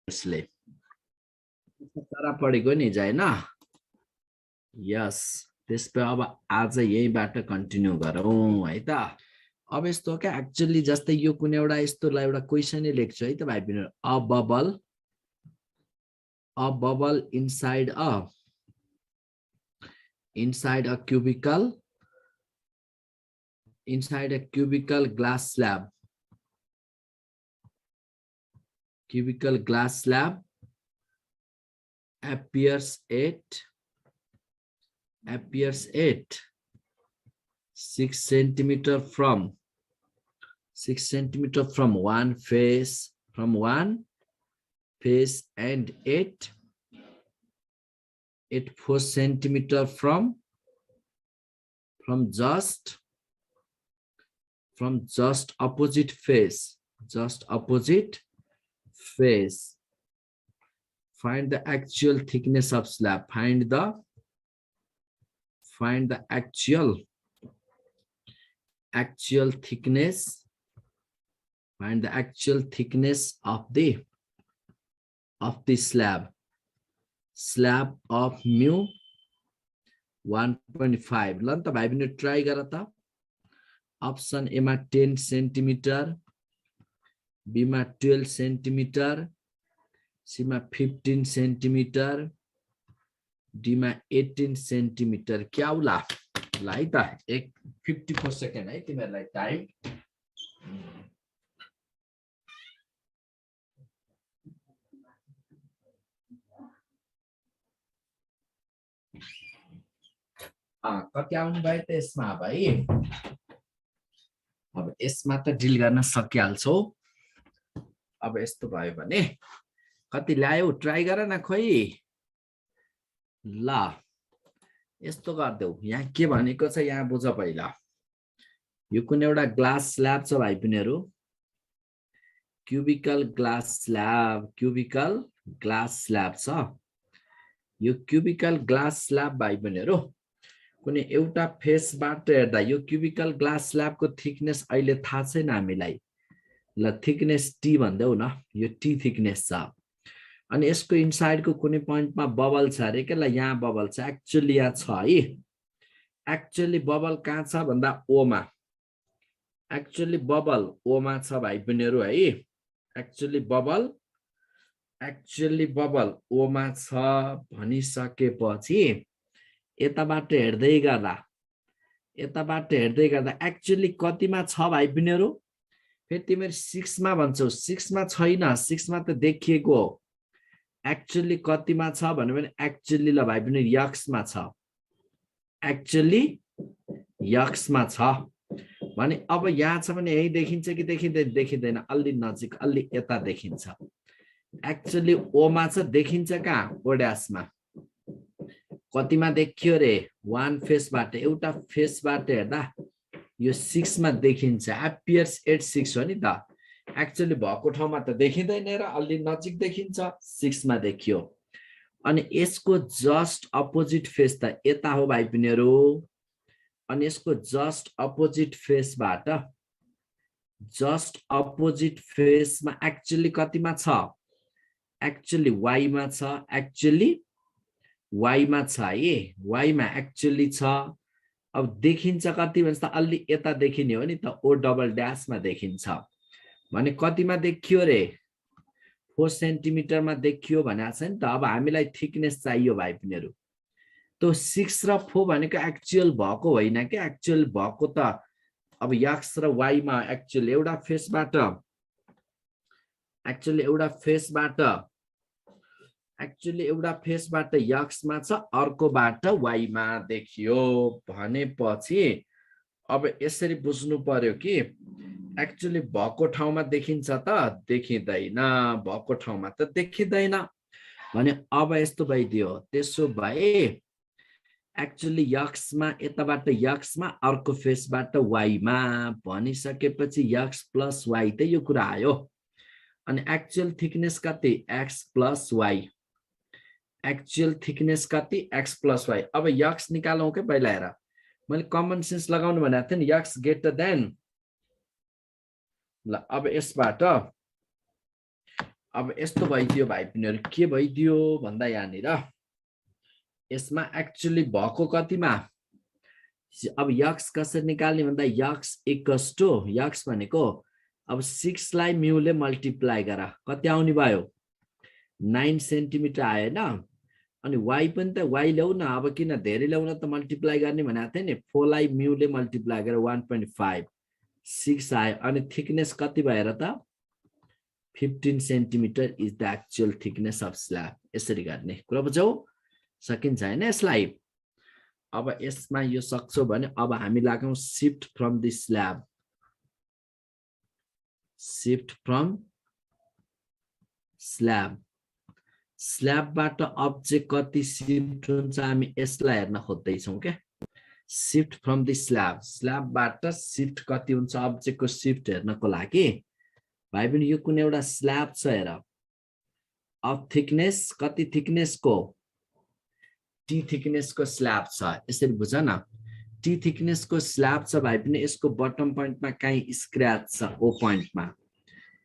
यसले तारा पढेको नि जाएन यस त्यसपछि अब आज यहीबाट कन्टिन्यू गरौँ है त अब यस्तो क्या एक्चुअली जस्तै यो कुनै एउटा यस्तोलाई एउटा क्वेशनै लेख्छु है त भाइ बहिनी a bubble inside a cubical glass slab appears at 6 centimeter from one face and 4 centimeter from just opposite face. Find the actual thickness of slab. Find the actual thickness. Find the actual thickness of the slab of mu 1.5. ल त भाइ बहिनी try गर त option A मा 10 centimetre be मा 12 centimetre C मा 15 centimetre D मा 18 सेन्टिमिटर क्या होला ल है त 54 सेकेन्ड है तिमीहरुलाई टाइम कति आउनु भयो त यसमा भाइ अब यसमा त डिल गर्न सकिहाल्छौ अब यस्तो भयो भने कति ल्यायो ट्राई गर न खोइ ल यस्तो गर्देऊ यहाँ के भनेको छ यहाँ बुझ पहिला यो कुनै एउटा ग्लास स्ल्याब छ भाइ बहिनीहरु क्युबिकल ग्लास स्ल्याब छ यो क्युबिकल ग्लास स्ल्याब भाइ बहिनीहरु कुनै एउटा फेसबाट हेर्दा यो क्युबिकल ग्लास स्ल्याबको थिकनेस अहिले थाहा छैन हामीलाई ल थिकनेस टी भन्देऊ न यो टी थिकनेस छ अनि यसको इनसाइडको कुनै पोइन्टमा बबल छ अरे के ल यहाँ बबल छ एक्चुअली यहाँ छ है एक्चुअली बबल कहाँ छ भन्दा ओ मा एक्चुअली बबल ओ मा छ भाइ बहिनीहरु है एक्चुअली बबल ओ मा छ भनिसकेपछि यताबाट हेर्दै गर्दा एक्चुअली कतिमा छ भाइ बहिनीहरु फेरि तिमीहरु 6 मा भन्छौ 6 मा छैन 6 मा त देखिएको हो एक्चुअली कतिमा छ भने एक्चुअली ल भाइ बहिनी यक्स मा छ एक्चुअली यक्स मा छ भने अब यहाँ छ भने यही देखिन्छ कि देखिँदैन अलि नजिक अलि यता देखिन्छ एक्चुअली ओ मा छ देखिन्छ कहाँ ओ ड्याश मा कतिमा देखियो रे वान फेसबाट एउटा फेसबाट हेर्दा यो 6 मा देखिन्छ एपियर्स एट 6 हो नि त एक्चुअली भएको ठाउँमा त देखिँदैन र अलि नजिक देखिन्छ 6 मा देखियो अनि यसको जस्ट अपोजिट फेस त यता हो भाइ बहिनीहरु अनि यसको जस्ट अपोजिट फेसमा एक्चुअली कतिमा छ एक्चुअली वाइ मा छ एक्चुअली वाइ मा छ है वाइ मा एक्चुअली छ अब देखिन्छ कति भन्छ त अलि यता देखिने हो नि त ओ डबल ड्याश मा देखिन्छ भने कतिमा देखियो रे 4 सेन्टिमिटर मा देखियो भनेको छ नि त अब हामीलाई थिकनेस चाहियो भाइ बहिनीहरु तो 6 र 4 भनेको एक्चुअल भएको होइन के एक्चुअल भएको त अब यक्स र वाइ मा एक्चुअली एउटा फेसबाट यक्स मा छ अर्कोबाट वाइ मा देखियो भनेपछि अब यसरी बुझ्नु पर्यो कि एक्चुअली भएको ठाउँमा देखिन्छ त देखिँदैन भएको ठाउँमा त देखिँदैन भने अब यस्तो भइदियो त्यसो भए एक्चुअली यक्स मा यताबाट यक्स मा अर्को फेसबाट वाइ मा भनिसकेपछि यक्स प्लस वाइ त यो कुरा आयो अनि एक्चुअल थिकनेस कति x plus y actual thickness कति x प्लस वाइ अब यक्स निकालौं के पहिला हेर मैले कमन सेन्स लगाउनु भनेको थिएँ नि यक्स ग्रेटर देन ल अब यसबाट अब यस्तो भइदियो भाइ बहिनीहरु के भइदियो भन्दा यहाँनिर यसमा एक्चुअली भएको कतिमा अब यक्स कसरी निकाल्ने भन्दा यक्स इक्वल्स टु यक्स भनेको अब 6 लाई म्युले मल्टिप्लाई गर कति आउने भयो 9 सेन्टिमिटर आयो हैन अनि y पनि त y ल्याउ न अब किन धेरै ल्याउन त मल्टिप्लाई गर्ने भनेको थिए नि 4 लाई म्युले मल्टिप्लाई गरेर 1.5 6 आयो अनि थिकनेस कति भएर त 15 centimetre is the actual thickness of slab यसरी गर्ने कुरा बुझौ सकिन्छ हैन यसलाई अब यसमा यो सक्छौ भने अब हामी लागौं shift from the slab shift from slab स्ल्याबबाट अब्जेक्ट कति शिफ्ट हुन्छ हामी यसलाई हेर्न खोज्दै छौं के शिफ्ट फ्रम द स्ल्याब स्ल्याबबाट शिफ्ट कति हुन्छ अब्जेक्टको शिफ्ट हेर्नको लागि भाइ पनि यो कुनै एउटा स्ल्याब छ हेर अफ थिकनेस कति थिकनेसको टी थिकनेसको स्ल्याब छ यसरी बुझ न टी थिकनेसको स्ल्याब छ भाइ पनि यसको बटम पोइन्टमा कहीं स्क्रैच छ ओ पोइन्टमा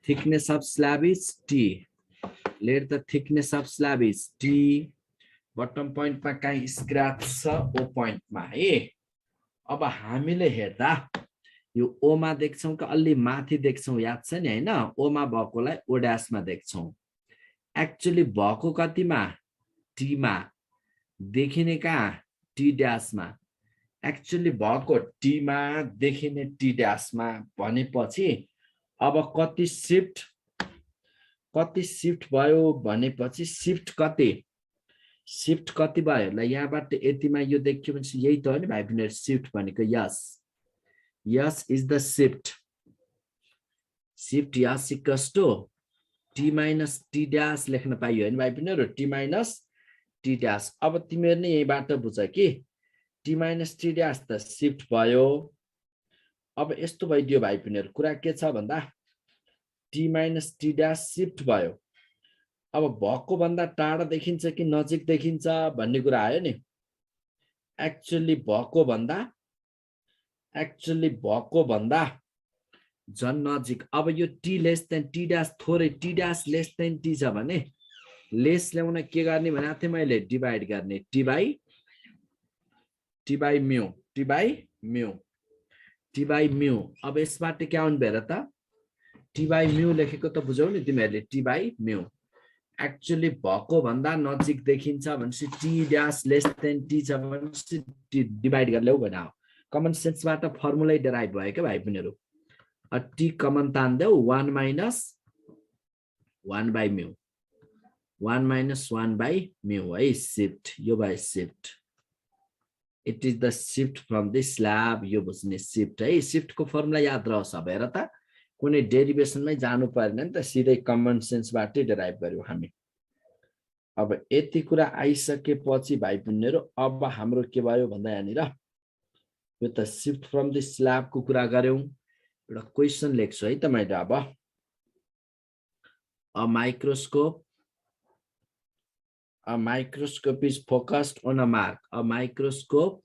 thickness of slab is t let the thickness of slab is t bottom पोइन्टमा कहीं स्क्रैच छ ओ पोइन्टमा है अब हामीले हेर्दा यो ओ मा देख्छौं कि अलि माथि देख्छौं याद छ नि हैन ओ मा भएकोलाई ओ ड्याश मा देख्छौं एक्चुअली भएको कतिमा टी मा देखिने कहाँ टी ड्याश मा एक्चुअली भएको टी मा देखिने टी ड्याश मा भनेपछि अब कति शिफ्ट भयो भनेपछि शिफ्ट कति भयो ल यहाँबाट यतिमा यो देखियो भने यही त हो नि भाइ बहिनीहरु शिफ्ट भनेको यस यस इज द शिफ्ट यस equals to T minus T dash लेख्न पाइयो हैन भाइ बहिनीहरु टी माइनस टी ड्याश अब तिमीहरु नै यहीबाट बुझ कि टी माइनस टी ड्याश त शिफ्ट भयो अब यस्तो भइदियो भाइ बहिनीहरु कुरा के छ भन्दा T minus T dash shift भयो अब भएको भन्दा टाढा देखिन्छ कि नजिक देखिन्छ भन्ने कुरा आयो नि एक्चुअली भएको भन्दा झन् नजिक अब यो T less than T dash थोरै T dash less than T छ भने लेस ल्याउन के गर्ने भनेको थिएँ मैले डिभाइड गर्ने टी बाइ म्यू अब यसबाट के आउनु भएर त टी बाइ म्यू लेखेको त बुझौ नि तिमीहरुले टी बाइ म्यू एक्चुअली भएको भन्दा नजिक देखिन्छ भनेपछि T dash less than T छ भनेपछि टी डिभाइड गरेर ल्याउ भने कमन सेन्सबाट फर्मुलै डेराइभ भयो के भाइ बहिनीहरु टी कमन तान्देऊ 1 minus 1 by mu 1 minus 1 by mu है शिफ्ट यो by shift it is the shift from the slab यो बुझ्ने शिफ्ट है शिफ्ट को फर्मुला याद रहोस् अब हेर त कुनै डेरिभेसनमै जानु पर्दैन नि त सिधै कमन सेन्सबाटै डेराइभ गर्यौ हामी अब यति कुरा आइसकेपछि भाइ बहिनीहरु अब हाम्रो के भयो भन्दा यहाँनिर यो त शिफ्ट फ्रम द स्ल्याब को कुरा गर्यौ एउटा क्वेशन लेख्छु है त मैले अब a microscope is focused on a mark a microscope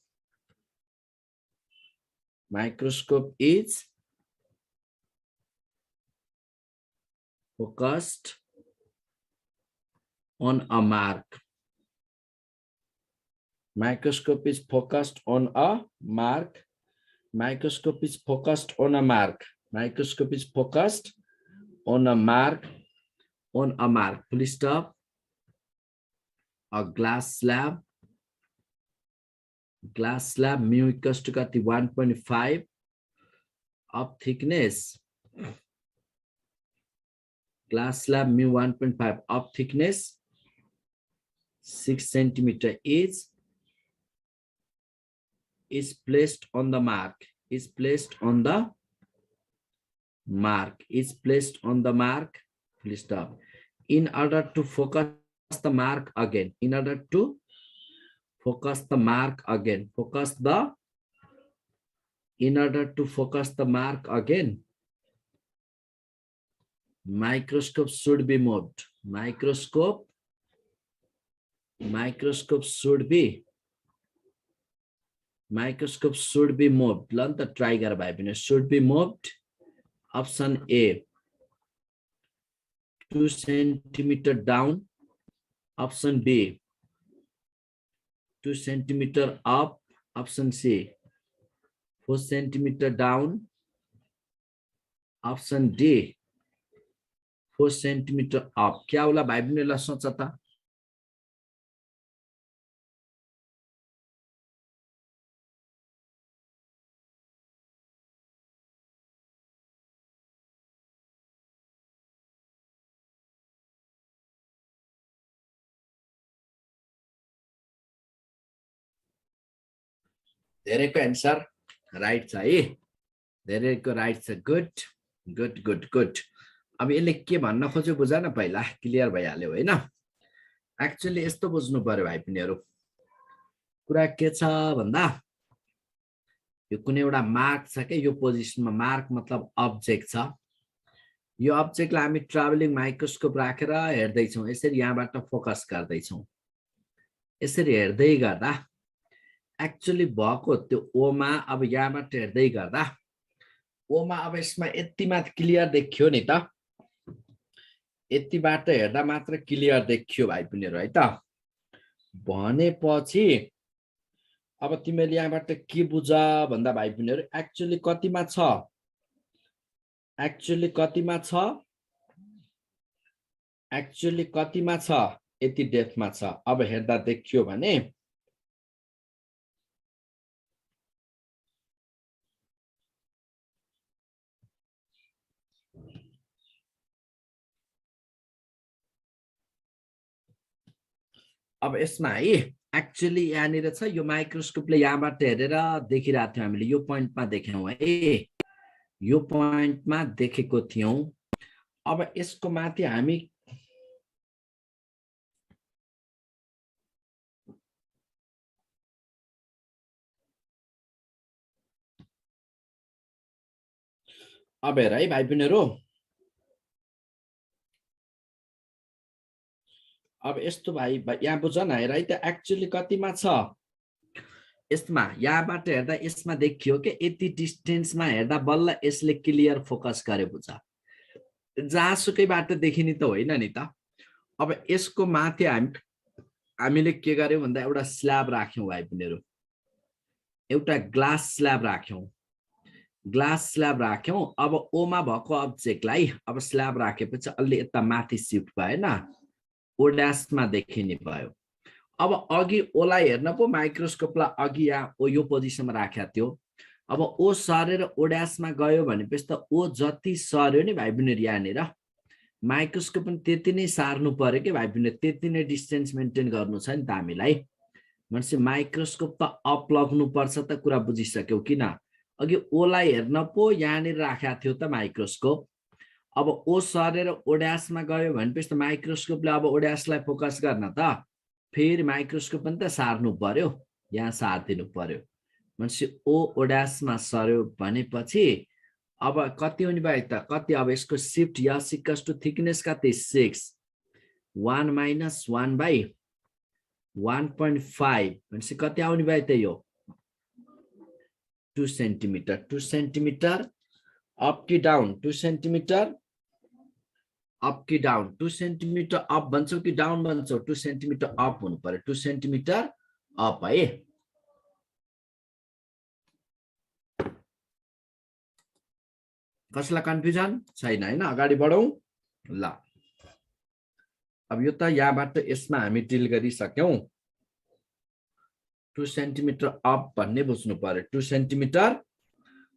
is focused on a mark microscope is focused on a mark microscope is focused on a mark microscope is focused on a mark full stop a glass slab mu equals to 1.5 of thickness glass slab mu 1.5 of thickness 6 centimeter is placed on the mark full stop in order to focus the mark again microscope should be moved microscope should be moved learn the try गर भाइ पनि should be moved option A 2 centimeter down, option B. 2 centimeter up, option C. 4 centimeter down, option D. 4 centimeter up. क्या होला भाइ बहिनीहरुलाई सोच त धेरैको answer right छ है धेरैको राइट छ गुड गुड गुड गुड अब यसले के भन्न खोज्यो बुझ न पहिला क्लियर भइहाल्यो हैन एक्चुअली यस्तो बुझ्नु पर्यो भाइ बहिनीहरु कुरा के छ भन्दा यो कुनै एउटा मार्क छ के यो पोजिसनमा मार्क मतलब अब्जेक्ट छ यो अब्जेक्टलाई हामी ट्राभलिङ माइक्रोस्कोप राखेर हेर्दै छौं यसरी यहाँबाट फोकस गर्दै छौं यसरी हेर्दै गर्दा एक्चुअली भएको त्यो ओ मा अब यहाँबाट हेर्दै गर्दा ओ मा अब यसमा यति मात्र क्लियर देखियो नि त यतिबाट हेर्दा मात्र क्लियर देखियो भाइ बहिनीहरु है त भनेपछि अब तिमीले यहाँबाट के बुझ भन्दा भाइ बहिनीहरु एक्चुअली कतिमा छ एक्चुअली कतिमा छ यति डेप्थमा छ अब हेर्दा देखियो भने अब यसमा है एक्चुअली यहाँनिर छ यो माइक्रोस्कोपले यहाँबाट हेरेर देखिरहेको थियौं हामीले यो पोइन्टमा देख्यौं है यो पोइन्टमा देखेको थियौं अब यसको माथि हामी अब हेर है भाइ बहिनीहरु अब यस्तो भाइ यहाँ बुझ न हेर है त एक्चुअली कतिमा छ यसमा यहाँबाट हेर्दा यसमा देखियो के यति डिस्टेन्समा हेर्दा बल्ल यसले क्लियर फोकस गरे बुझ जहाँसुकैबाट देखिने त होइन नि त अब यसको माथि हामीले के गर्यौं भन्दा एउटा स्ल्याब राख्यौं भाइ बहिनीहरु एउटा ग्लास स्ल्याब राख्यौं अब ओ मा भएको अब्जेक्टलाई अब स्ल्याब राखेपछि अलि यता माथि शिफ्ट भएन ओ ड्याशमा देखिने भयो अब अघि ओलाई हेर्न पो माइक्रोस्कोपलाई अघि यहाँ ओ यो पोजिसनमा राखेको थियो अब ओ सरेर ओ ड्याशमा गयो भनेपछि त ओ जति सर्यो नि भाइ बहिनीहरु यहाँनिर माइक्रोस्कोप पनि त्यति नै सार्नु पर्यो के भाइ बहिनीहरु त्यति नै डिस्टेन्स मेन्टेन गर्नु छ नि त हामीलाई भनेपछि माइक्रोस्कोप त अप लग्नु पर्छ त कुरा बुझिसक्यौ किन अघि ओलाई हेर्न पो यहाँनिर राखेको थियो त माइक्रोस्कोप अब ओ सरेर ओ ड्याशमा गयो भनेपछि त माइक्रोस्कोपले अब ओ ड्याशलाई फोकस गर्न त फेरि माइक्रोस्कोप पनि त सार्नु पर्यो यहाँ सार्दिनु पर्यो भनेपछि ओ ड्याशमा सर्यो भनेपछि अब कति हुने भयो त कति अब यसको शिफ्ट यस इक्वल्स टु थिकनेस कति 6 1 माइनस 1 बाइ 1.5 भनेपछि कति आउने भयो त यो 2 सेन्टिमिटर अप कि डाउन 2 सेन्टिमिटर अप कि डाउन 2 सेन्टिमिटर अप भन्छौ कि डाउन भन्छौ 2 सेन्टिमिटर अप हुनु पर्यो 2 सेन्टिमिटर अप है कसैलाई कन्फ्युजन छैन हैन अगाडि बढौं ल अब यो त यहाँबाट यसमा हामी डिल गरिसक्यौं 2 सेन्टिमिटर अप भन्ने बुझ्नु पर्यो 2 सेन्टिमिटर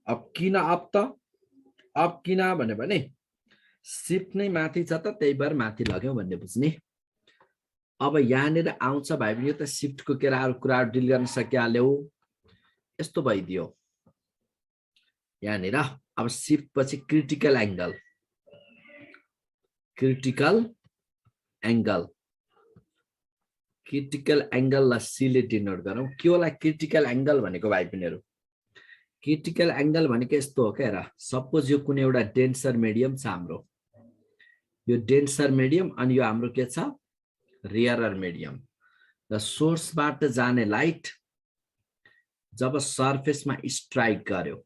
अब किन अप त अप किन भने शिफ्ट नै माथि छ त त्यही भएर माथि लग्यौं भन्ने बुझ्ने अब यहाँनिर आउँछ भाइ बहिनी यो त शिफ्टको कुरा डिल गर्न सकिहाल्यौ यस्तो भइदियो यहाँनिर अब शिफ्ट पछि क्रिटिकल एंगल ला सी ले डिनोट गरौँ के होला क्रिटिकल एंगल भनेको भाइ बहिनीहरु क्रिटिकल एंगल भनेको यस्तो हो के हेर सपोज यो कुनै एउटा डेन्सर मिडियम छ हाम्रो यो डेन्सर मिडियम अनि यो हाम्रो के छ रियरर मिडियम र सोर्सबाट जाने लाइट जब सरफेसमा स्ट्राइक गर्यो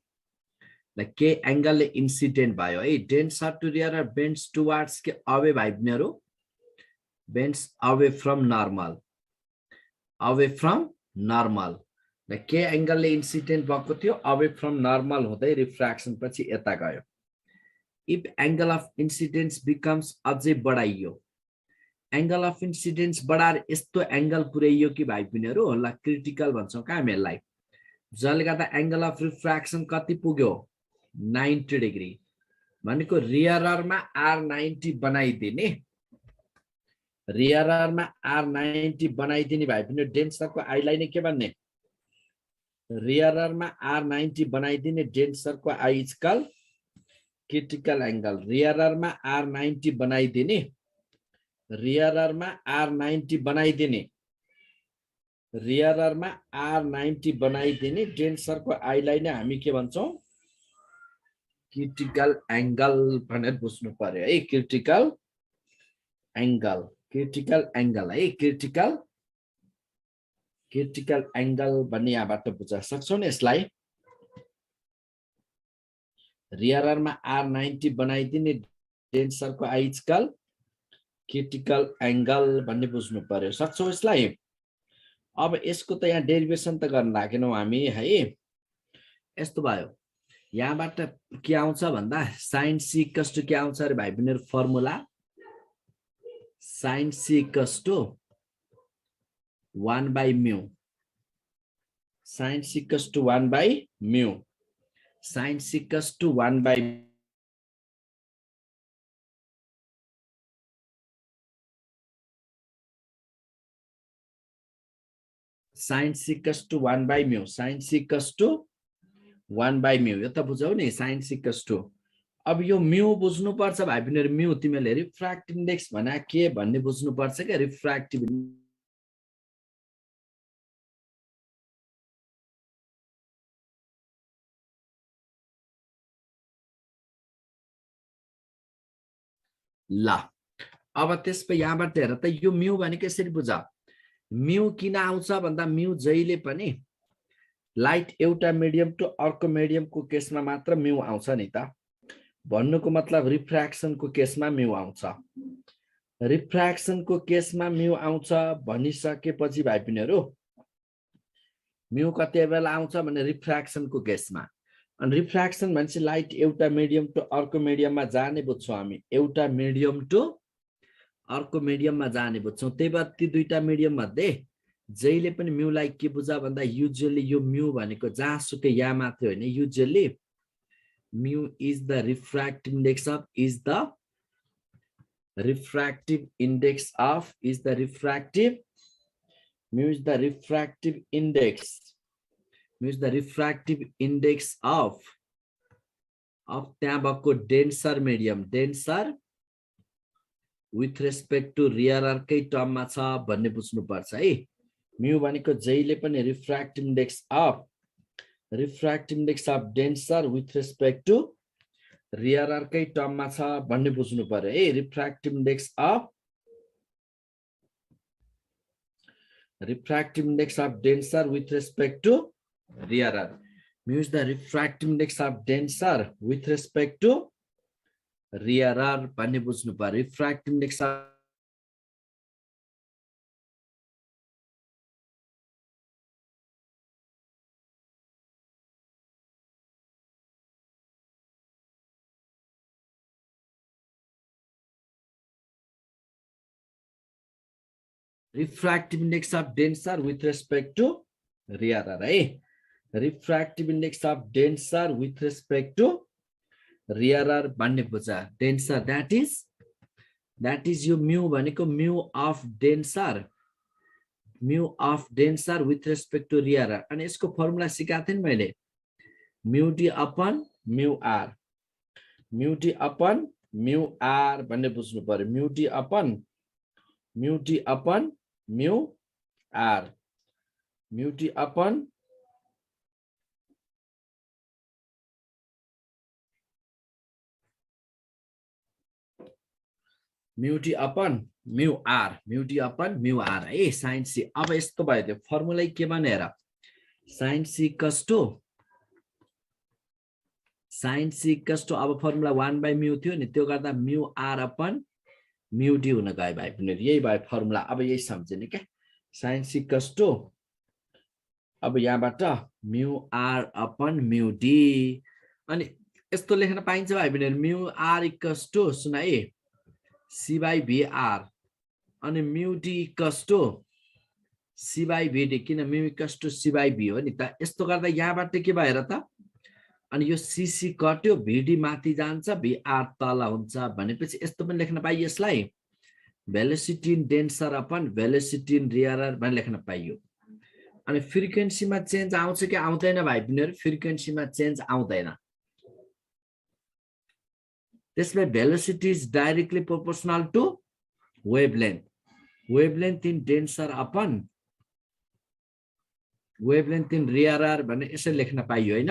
ल के एंगलले इन्सिडेन्ट भयो है denser to rarer bends towards के अवे भाइ बहिनीहरु बेन्ड्स अवे फ्रम नर्मल ल के एंगलले इन्सिडेन्ट भएको थियो अवे फ्रम नर्मल हुँदै रिफ्र्याक्सन पछि यता गयो if angle of incidence becomes अझै बढाइयो एंगल अफ इन्सिडेन्स बढाएर यस्तो एंगल पुर्याइयो कि भाइ बहिनीहरु ल क्रिटिकल भन्छौं का हामीहरुलाई जसले गर्दा एंगल अफ रिफ्र्याक्सन कति पुग्यो 90 डिग्री भनेको रियरमा R90 बनाइदिने रियरमा R90 बनाइदिने भाइ बहिनीहरु डेन्सरको आइलाई नै के भन्ने रियरमा R90 बनाइदिने डेन्सरको I is call critical angle रियरमा R90 बनाइदिने रियरमा R90 बनाइदिने रियरमा R90 बनाइदिने डेन्सरको आइलाई नै हामी के भन्छौं क्रिटिकल एंगल भनेर बुझ्नु पर्यो है क्रिटिकल एंगल है क्रिटिकल एंगल भन्ने यहाँबाट बुझ्न सक्छौं नि यसलाई रियरमा R90 बनाइदिने डेन्सरको I is call critical angle भन्ने बुझ्नु पर्यो सक्छौं यसलाई अब यसको त यहाँ डेरिभेसन त गर्न लागेनौ हामी है यस्तो भयो यहाँबाट के आउँछ भन्दा sin c इक्वल्स टु के आउँछ रे भाइ बहिनीहरु formula sin c equals to 1/μ sin c equals to 1/μ sin c equals to 1/μ sin c equals to 1/μ sin c equals to 1/μ यो त बुझौ नि sin c equals to अब यो म्यू बुझ्नु पर्छ भाइ बहिनीहरु म्यू तिमीले रिफ्र्याक्टिभ इन्डेक्स भना के भन्ने बुझ्नु पर्छ के रिफ्र्याक्टिभ ल अब त्यसपछि यहाँबाट हेर त यो म्यू भनेको यसरी बुझ म्यू किन आउँछ भन्दा म्यू जहिले पनि लाइट एउटा मिडियम टु अर्को मिडियमको केसमा मात्र म्यू आउँछ नि त भन्नुको मतलब रिफ्र्याक्सनको केसमा म्यू आउँछ रिफ्र्याक्सनको केसमा म्यू आउँछ भनिसकेपछि भाइ बहिनीहरु म्यू कति बेला आउँछ भने रिफ्र्याक्सनको केसमा अनि रिफ्र्याक्सन भनेपछि लाइट एउटा मिडियम टु अर्को मिडियममा जाने बुझ्छौं हामी एउटा मिडियम टु अर्को मिडियममा जाने बुझ्छौं त्यही भएर ती दुईटा मिडियम मध्ये जहिले पनि म्यूलाई के बुझा भन्दा युजुअली यो म्यू भनेको जहाँसुकै यहाँ मात्र हैन usually mu is the refractive index of is the refractive index of is the refractive mu is the refractive index mu is the refractive index of त्यहाँ भएको denser medium denser with respect to rear अर्कै टर्ममा छ भन्ने बुझ्नु पर्छ है mu भनेको जहिले पनि refractive index of denser with respect to rear अर्कै टर्ममा छ भन्ने बुझ्नु पर्यो है refractive index of denser with respect to rear mu is the refractive index of denser with respect to rear भन्ने बुझ्नु पर्यो refractive index refractive index of denser with respect to rear है refractive index of denser with respect to rear भन्ने बुझ denser that is यो mu भनेको mu of denser with respect to rear अनि यसको फर्मुला सिकाएको थिएँ नि मैले mu d upon mu r भन्ने बुझ्नु पर्यो mu d upon mu r mu d upon mu d upon mu r है sin c अब यस्तो भयो त्यो फर्मुला के भनेर sin c equals to sin c equals to अब फर्मुला 1/μ थियो नि त्यो गर्दा μr अपन μd हुन गयो भाइ बहिनीहरु यही भयो फर्मुला अब यही सम्झिने के sin c इक्वल्स टु अब यहाँबाट μr अपन μd अनि यस्तो लेख्न पाइन्छ भाइ बहिनीहरु μr इक्वल्स टु सुन है c/vr अनि μd इक्वल्स टु c/vd किन μ इक्वल्स टु c/v हो नि त यस्तो गर्दा यहाँबाट के भयो र त अनि यो cc कट्यो vd माथि जान्छ vr तल हुन्छ भनेपछि यस्तो पनि लेख्न पाइयो यसलाई velocity in denser upon velocity in rarer पनि लेख्न पाइयो अनि फ्रिक्वेन्सीमा चेन्ज आउँछ कि आउँदैन भाइ बहिनीहरु फ्रिक्वेन्सीमा चेन्ज आउँदैन त्यसमै velocity is directly proportional to wavelength in denser upon wavelength in rarer भन्ने यसरी लेख्न पाइयो हैन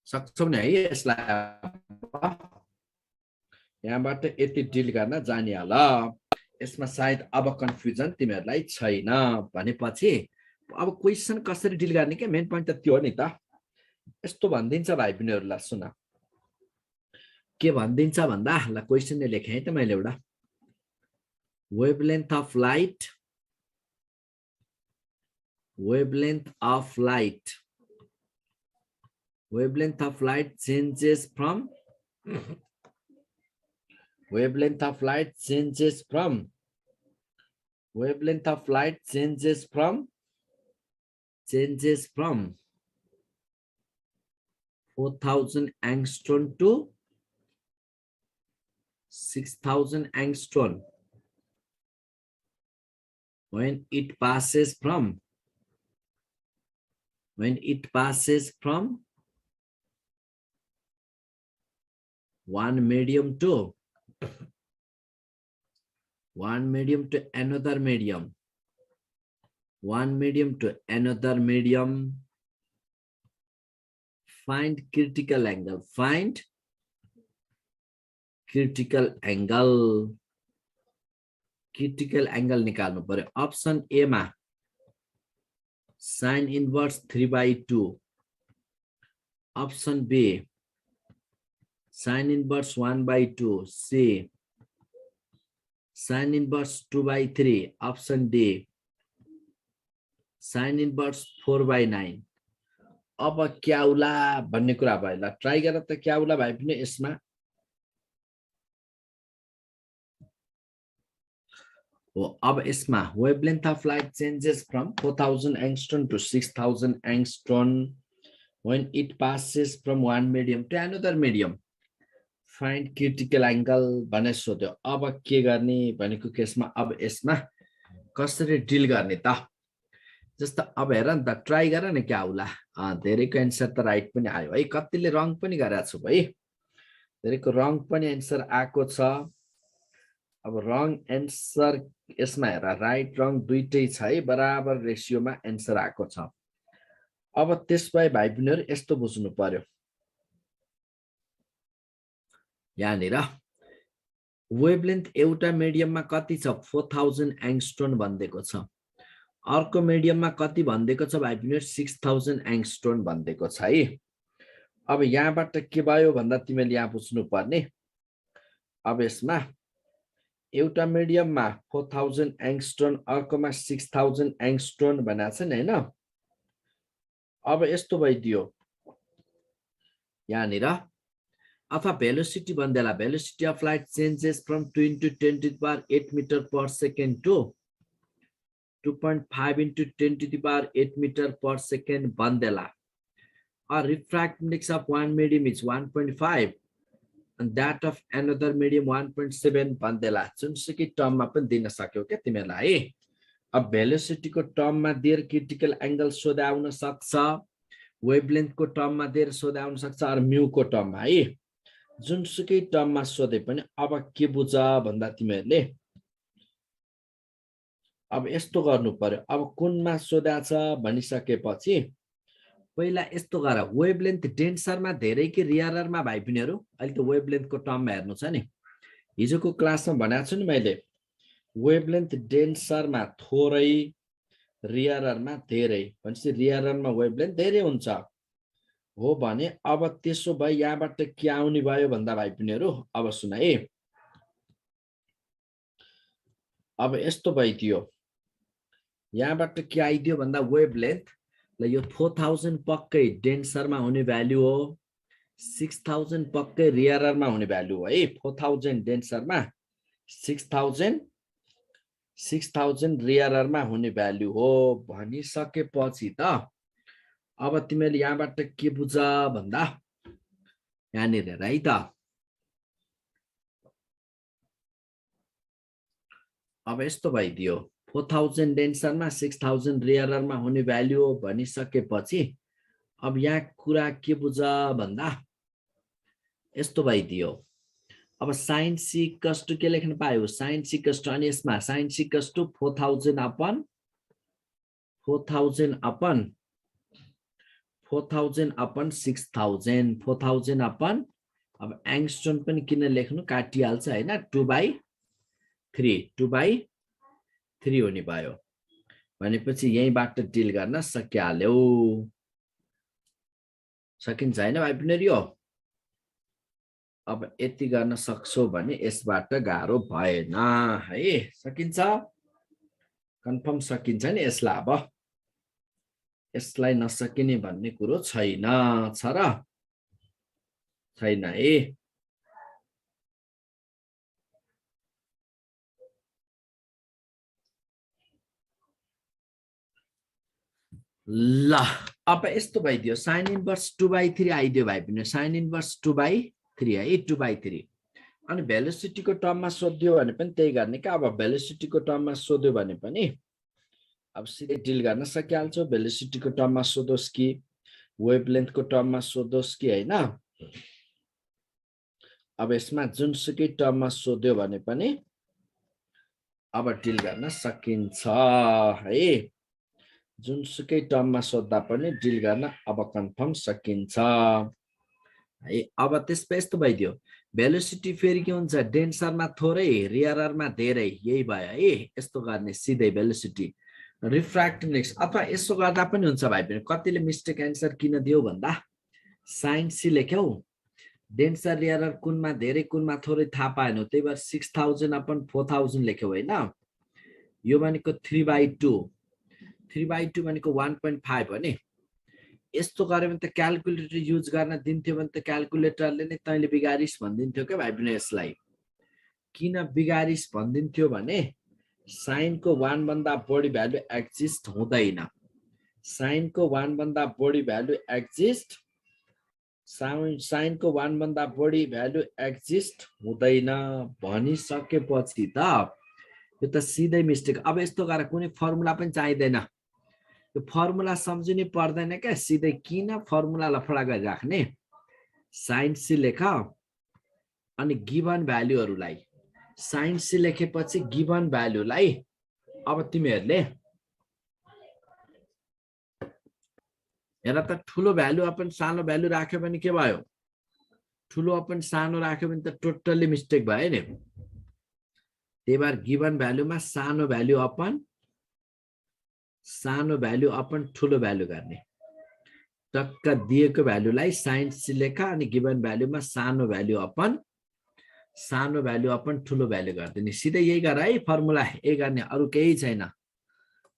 सक्छौ नि है यसलाई यहाँबाट यति डिल गर्न जानिहाल यसमा सायद अब कन्फ्युजन तिमीहरुलाई छैन भनेपछि अब क्वेशन कसरी डिल गर्ने के मेन पोइन्ट त त्यो हो नि त यस्तो भन्दिन्छ भाइ बहिनीहरुलाई सुन के भन्दिन्छ भन्दा ल क्वेशन ले लेखे है त मैले एउटा wavelength of light changes from wavelength of light changes from 4000 angstrom to 6000 angstrom when it passes from one medium to another medium find critical angle निकाल्नु पर्यो अप्सन ए मा sin inverse 3/2 option B sin inverse 1/2 C sin inverse 2/3 option D sin inverse 4/9 अब क्या होला भन्ने कुरा भयो ल ट्राई गरेर त क्या होला भाइ पनि यसमा हो अब यसमा wavelength of light changes from 4000 angstrom to 6000 angstrom when it passes from one medium to another medium find critical angle भने सोध्यो अब के गर्ने भनेको केसमा अब यसमा कसरी डिल गर्ने त जस्तो अब हेर नि त ट्राई गर न क्या होला धेरैको आन्सर त राइट पनि आयो है कतिले रङ पनि गरेको छु भाइ धेरैको रङ पनि आन्सर आको छ अब रङ आन्सर यसमा हेर राइट रङ दुईटै छ है बराबर रेशियोमा आन्सर आको छ अब त्यसपछि भाइ बहिनीहरु यस्तो बुझ्नु पर्यो यहाँनिर वेभलेन्थ एउटा मिडियममा कति छ 4000 एंगस्ट्रोम भन्देको छ अर्को मिडियममा कति भन्देको छ भाइ बहिनीहरु 6000 एंगस्ट्रोम भन्देको छ है अब यहाँबाट के भयो भन्दा तिमीले यहाँ बुझ्नु पर्ने अब यसमा एउटा मिडियममा 4000 एंगस्ट्रोम अर्कोमा 6000 एंगस्ट्रोम भनेको छ नि हैन अब यस्तो भइदियो यहाँनिर अथवा भेलोसिटी भन्देला velocity of light changes from 2 into 10 to the power 8 meter per second to 2.5 into 10 to the power 8 meter per second भन्देला or refractive index of one medium is 1.5 and that of another medium 1.7 भन्देला जुनसुकै टर्ममा पनि दिन सक्यौ के तिमीलाई है अब velocity को टर्ममा दिएर critical angle सोधाउन सक्छ वेभलेन्थ को टर्ममा दिएर सोधाउन सक्छ र म्यू को टर्ममा है जुनसुकै टर्ममा सोधे पनि अब के बुझ भन्दा तिमीहरुले अब यस्तो गर्नु पर्यो अब कुनमा सोधा छ भनिसकेपछि पहिला यस्तो गर वेभलेन्थ डेन्सरमा धेरै कि रियररमा भाइ बहिनीहरु अहिले त वेभलेन्थ को टर्ममा हेर्नु छ नि हिजोको क्लासमा भनेको छु नि मैले वेभलेन्थ डेन्सरमा थोरै रियरमा धेरै भनेपछि रियरमा वेभलेन्थ धेरै हुन्छ हो भने अब त्यसो भए यहाँबाट के आउने भयो भन्दा भाइ बहिनीहरु अब सुन है अब यस्तो भइदियो यहाँबाट के आइदियो भन्दा वेभलेन्थ ल यो 4000 पक्कै डेन्सरमा हुने भ्यालु हो 6000 पक्कै रियरमा हुने भ्यालु हो है 4000 डेन्सरमा 6000 रियरमा हुने भ्यालु हो भनिसकेपछि त अब तिमीले यहाँबाट के बुझ भन्दा यहाँनिर है त अब यस्तो भइदियो 4000 डेन्सरमा 6000 रियरमा हुने भ्यालु हो भनिसकेपछि अब यहाँ कुरा के बुझ भन्दा यस्तो भइदियो अब sin c इक्वल्स टु के लेख्न पायो sin c इक्वल्स टु अनि यसमा sin c equals to 4000 upon 6000 upon अब एङ्स्ट्रोम पनि किन लेख्नु काटिहाल्छ हैन 2/3 हुने भयो भनेपछि यहीबाट डिल गर्न सकिहाल्यो सकिन्छ हैन भाइ बहिनीहरु यो अब यति गर्न सक्छौ भने यसबाट गाह्रो भएन है सकिन्छ कन्फर्म सकिन्छ नि यसलाई अब यसलाई नसकिने भन्ने कुरो छैन छ र छैन है ल अब यस्तो भइदियो sin इन्भर्स 2/3 आइदियो भाइ पनि sin इन्भर्स 2/3 है 2/3 अनि भेलोसिटीको टर्ममा सोध्यो भने पनि त्यही गर्ने के अब भेलोसिटीको टर्ममा सोध्यो भने पनि अब सिधै डिल गर्न सकिहाल्छौ भेलोसिटीको टर्ममा सोधोस् कि वेभलेन्थको टर्ममा सोधोस् कि हैन अब यसमा जुनसुकै टर्ममा सोध्यो भने पनि अब डिल गर्न सकिन्छ है जुनसुकै टर्ममा सोध्दा पनि डिल गर्न अब कन्फर्म सकिन्छ है अब त्यसपछि यस्तो भइदियो भेलोसिटी फेरि के हुन्छ डेन्सरमा थोरै रियरमा धेरै यही भयो है यस्तो गर्ने सिधै भेलोसिटी रिफ्र्याक्टिभ इन्डेक्स अथवा यसो गर्दा पनि हुन्छ भाइ बहिनी कतिले मिस्टेक एन्सर किन दियो भन्दा sin c लेख्यौ डेन्सर रियर कुनमा धेरै कुनमा थोरै थाहा पाएनौ त्यही भएर 6000 अपन 4000 लेख्यौ हैन यो भनेको 3/2 भनेको 1.5 हो नि यस्तो गर्यो भने त क्याल्कुलेटर युज गर्न दिन्थ्यो भने त क्याल्कुलेटरले नै तैले बिगारिस भन्दिन्थ्यो के भाइ बहिनी यसलाई किन बिगारिस भन्दिन्थ्यो भने sin को 1 भन्दा बढी भ्यालु एक्जिस्ट हुँदैन sin को 1 भन्दा बढी भ्यालु एक्जिस्ट sin को 1 भन्दा बढी भ्यालु एक्जिस्ट हुँदैन भनिसकेपछि त यो त सिधै मिस्टेक अब यस्तो गरेर कुनै फर्मुला पनि चाहिदैन यो फर्मुला सम्झिनै पर्दैन के सिधै किन फर्मुला लफडा गरिराख्ने sin c लेख अनि गिवन भ्यालुहरुलाई sin c लेखेपछि गिवन भ्यालुलाई अब तिमीहरुले हेर त ठुलो भ्यालु अपन सानो भ्यालु राख्यो भने के भयो ठुलो अपन सानो राख्यो भने त टोटली मिस्टेक भयो नि त्यही भएर गिवन भ्यालुमा सानो भ्यालु अपन ठुलो भ्यालु गर्ने टक्क दिएको भ्यालुलाई sin c लेख अनि गिवन भ्यालुमा सानो भ्यालु अपन ठुलो भ्यालु गर्दिने सिधै यही गर है फर्मुला यही गर्ने अरु केही छैन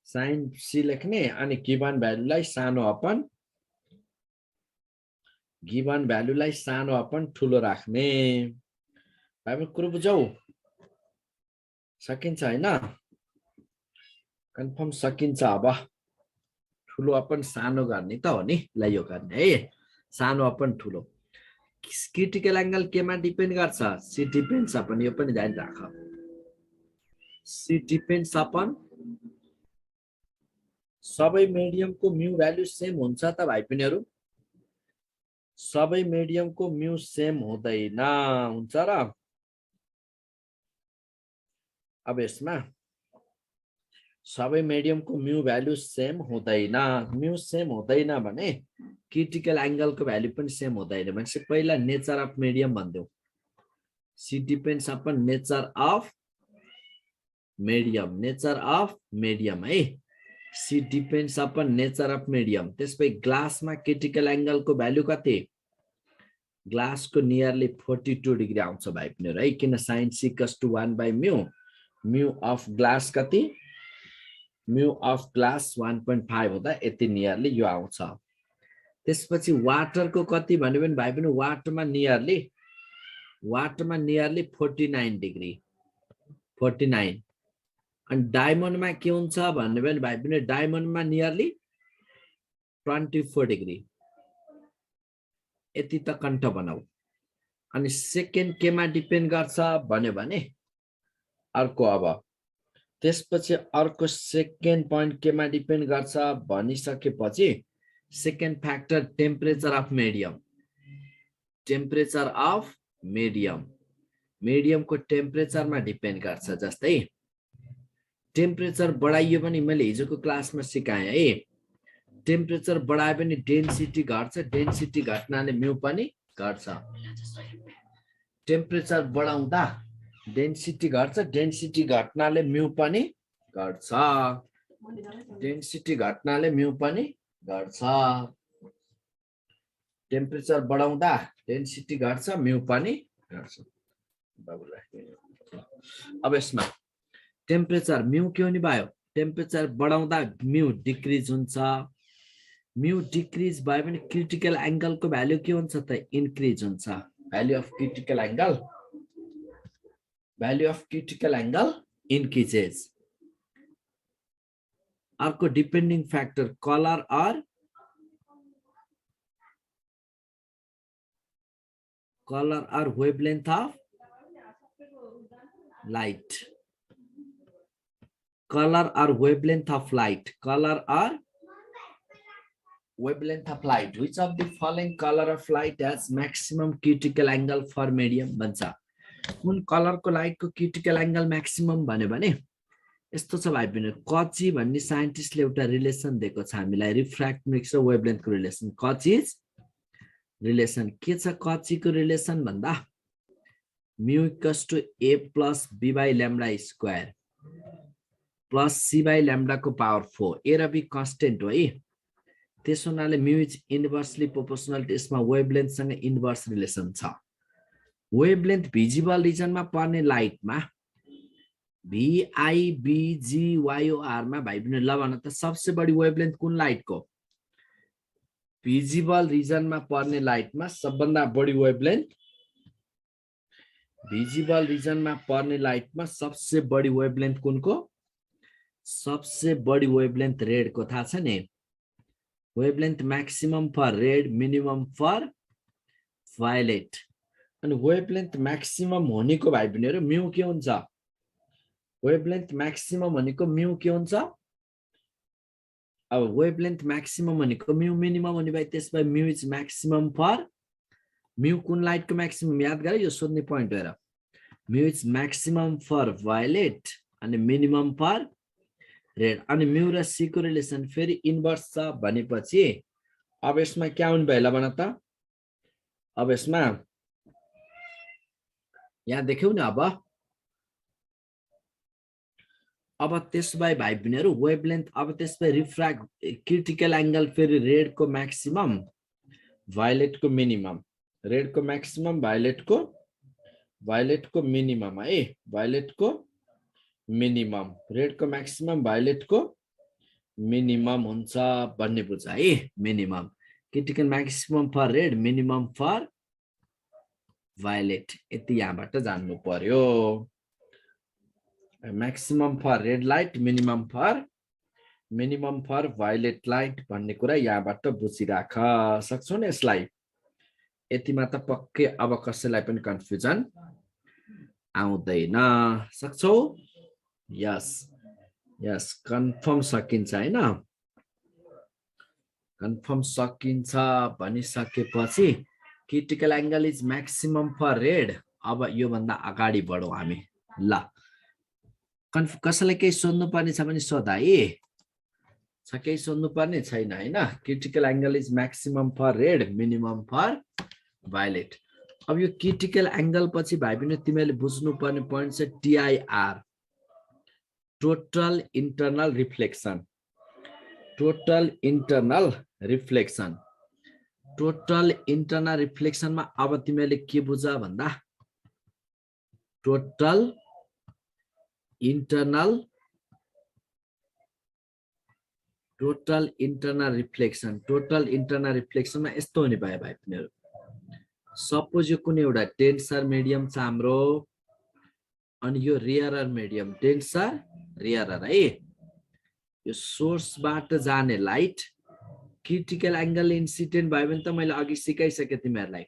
sin c लेख्ने अनि गिवन भ्यालुलाई सानो अपन ठुलो राख्ने भाइ कुरो बुझौ सकिन्छ हैन कन्फर्म सकिन्छ अब ठुलो अपन सानो गर्ने त हो नि ल यो गर्ने है सानो अपन ठुलो क्रिटिकल एंगल केमा डिपेन्ड गर्छ सी डिपेन्ड्स अपन यो पनि ध्यान राख सी डिपेन्ड्स अपन सबै मिडियमको म्यू भ्यालु सेम हुन्छ त भाइ पिनीहरु सबै मिडियमको म्यू सेम हुँदैन हुन्छ र अब यसमा सबै मिडियमको म्यू भ्यालु सेम हुँदैन भने क्रिटिकल एंगलको भ्यालु पनि सेम हुँदैन भनेपछि पहिला नेचर अफ मिडियम भन्दियौ C depends upon nature of medium है C depends upon nature of medium. त्यसपछि ग्लासमा क्रिटिकल एंगलको भ्यालु कति? ग्लासको नियरली 42 डिग्री आउँछ भाइ पनि है, किन sin c = 1/μ। Mu of glass कति? म्यू अफ ग्लास 1.5 हुँदा यति नियरली यो आउँछ। त्यसपछि वाटरको कति भन्यो भने भाइ पनि वाटरमा नियरली 49 डिग्री 49। अनि डायमन्डमा के हुन्छ भन्यो भने भाइ पनि डायमन्डमा नियरली 24 डिग्री। यति त कन्ट बनाऊ। अनि सेकेन्ड केमा डिपेन्ड गर्छ भन्यो भने अर्को, अब त्यसपछि अर्को सेकेन्ड पोइन्ट केमा डिपेन्ड गर्छ भनिसकेपछि second factor temperature of medium. Temperature of medium, मिडियमको टेम्परेचरमा डिपेन्ड गर्छ। जस्तै टेम्परेचर बढाइयो भने मैले हिजोको क्लासमा सिकाएँ है, टेम्परेचर बढायो भने डेन्सिटी घट्छ, डेन्सिटी घट्नाले म्यू पनि घट्छ। टेम्परेचर बढाउँदा डेन्सिटी घट्छ, डेन्सिटी घट्नाले म्यू पनि घट्छ। डेन्सिटी घट्नाले म्यू पनि घट्छ। टेम्परेचर बढाउँदा डेन्सिटी घट्छ, म्यू पनि घट्छ। अब यसमा टेम्परेचर म्यू के हुने भयो? टेम्परेचर बढाउँदा म्यू डिक्रिज हुन्छ। म्यू डिक्रिज भयो भने क्रिटिकल एंगलको भ्यालु के हुन्छ त? इन्क्रिज हुन्छ। Value of critical angle increases. अर्को डिपेन्डिङ फ्याक्टर कलर और वेवलेंथ अफ लाइट। कलर और वेवलेंथ अफ लाइट। कलर और wavelength of light. Which of the following color of light has maximum critical angle for medium भन्छ। कुन कलरको लाइटको critical angle maximum भन्यो भने यस्तो छ भाइ बहिनी, कची भन्ने साइन्टिस्टले एउटा रिलेसन दिएको छ हामीलाई, रिफ्र्याक्ट र वेभलेन्थको रिलेसन। कचीज रिलेसन के छ? कचीको रिलेसन भन्दा म्यू = a + b/λ² + c/λ को पावर 4। a र b कन्स्टेन्ट हो है, त्यसो हुनाले mu is inversely proportional to यसमा वेभलेन्थ सँग इन्भर्स रिलेसन छ। वेभलेन्थ भिजिबल रिजनमा पर्ने लाइटमा VIBGYOR मा भाइ बहिनी ल भन त सबसे बढी वेभलेन्थ कुन लाइटको? भिजिबल रिजनमा पर्ने लाइटमा सबभन्दा बढी वेभलेन्थ, भिजिबल रिजनमा पर्ने लाइटमा सबसे बढी वेभलेन्थ कुनको? सबसे बढी वेभलेन्थ रेडको, थाहा छ नि? Wavelength maximum for red, minimum for violet. अनि वेवलेंथ मैक्सिमम होनेको भाइ बहिनीहरु म्यू के हुन्छ? वेवलेंथ मैक्सिमम भनेको म्यू के हुन्छ? अब वेवलेंथ मैक्सिमम भनेको म्यू मिनिमम हुने भए त्यसमा mu is maximum for, mu कुन लाइटको मैक्सिमम याद गरे, यो सोध्ने पोइन्ट हो र। Mu is maximum for violet अनि मिनिमम फॉर रेड। अनि म्यू र सी को रिलेसन फेरि इन्भर्स छ भनेपछि अब यसमा के आउनु भयो ल भन त? अब यसमा यहाँ देख्यौ नि, अब त्यसबाई भाइ बहिनीहरु वेभलेन्थ, अब त्यसबाई रिफ्र्याक्ट क्रिटिकल एंगल फेरि रेड को मैक्सिमम, वायलेट को मिनिमम, रेड को मैक्सिमम, वायलेट को मिनिमम है, वायलेट को मिनिमम, रेड को मैक्सिमम, वायलेट को मिनिमम हुन्छ भन्ने बुझ है। Minimum critical maximum for red, minimum for violet, यति यहाँबाट जान्नु पर्यो। Maximum for red light, minimum for violet light भन्ने कुरा यहाँबाट बुझिराख सक्छौ नि यसलाई। यतिमा त पक्कै अब कसैलाई पनि कन्फ्युजन आउँदैन, सक्छौ? यस यस, कन्फर्म सकिन्छ हैन? कन्फर्म सकिन्छ भनिसकेपछि critical angle is maximum for red. अब यो भन्दा अगाडि बढौं हामी ल। कसैलाई केही सोध्नु पर्ने छ भने सोध है, छ केही सोध्नु पर्ने छैन हैन? Critical angle is maximum for red, minimum for violet. अब यो क्रिटिकल एंगल पछि भाइ बहिनी तिमीले बुझ्नु पर्ने पोइन्ट छ TIR, total internal reflection. Total internal reflection मा अब तिमीले के बुझ भन्दा टोटल इन्टरनल रिफ्लेक्सन मा यस्तो हुने भयो भाइ तिमीहरु सपोज यो कुनै एउटा डेन्सर मिडियम छ हाम्रो अनि यो रेयरर मिडियम डेन्सर रेयरर है यो सोर्सबाट जाने लाइट क्रिटिकल एंगल इन्सिडेन्ट भयो भने त मैले अघि सिकाइसके तिमीहरुलाई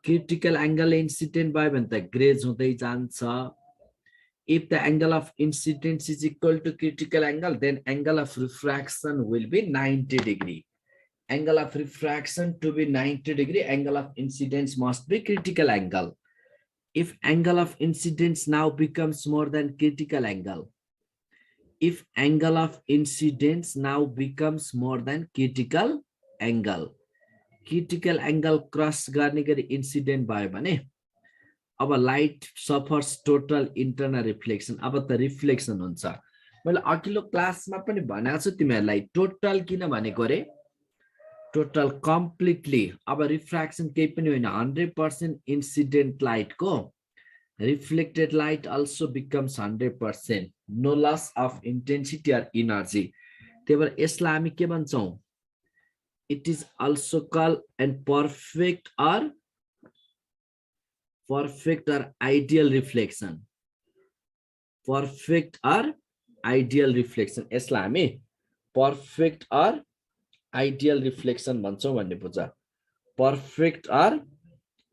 क्रिटिकल एंगल इन्सिडेन्ट भयो भने त ग्रेज हुँदै जान्छ if the angle of incidence is equal to critical angle then angle of refraction will be 90 degree angle of refraction to be 90 degree angle of incidence must be critical angle if angle of incidence now becomes more than critical angle if angle of incidence now becomes more than critical angle cross गर्ने गरी incident भयो भने अब light suffers total internal reflection अब त reflection हुन्छ मैले अघिल्लो क्लासमा पनि भनेको छु तिमीहरुलाई टोटल किन भनेको रे टोटल कम्प्लिटली अब रिफ्र्याक्सन केही पनि होइन 100% इन्सिडेन्ट लाइट को reflected light also becomes 100% no loss of intensity or energy त्यही भएर यसलाई हामी के भन्छौं it is also called and perfect or ideal reflection यसलाई हामी perfect or ideal reflection भन्छौं भन्ने बुझ perfect or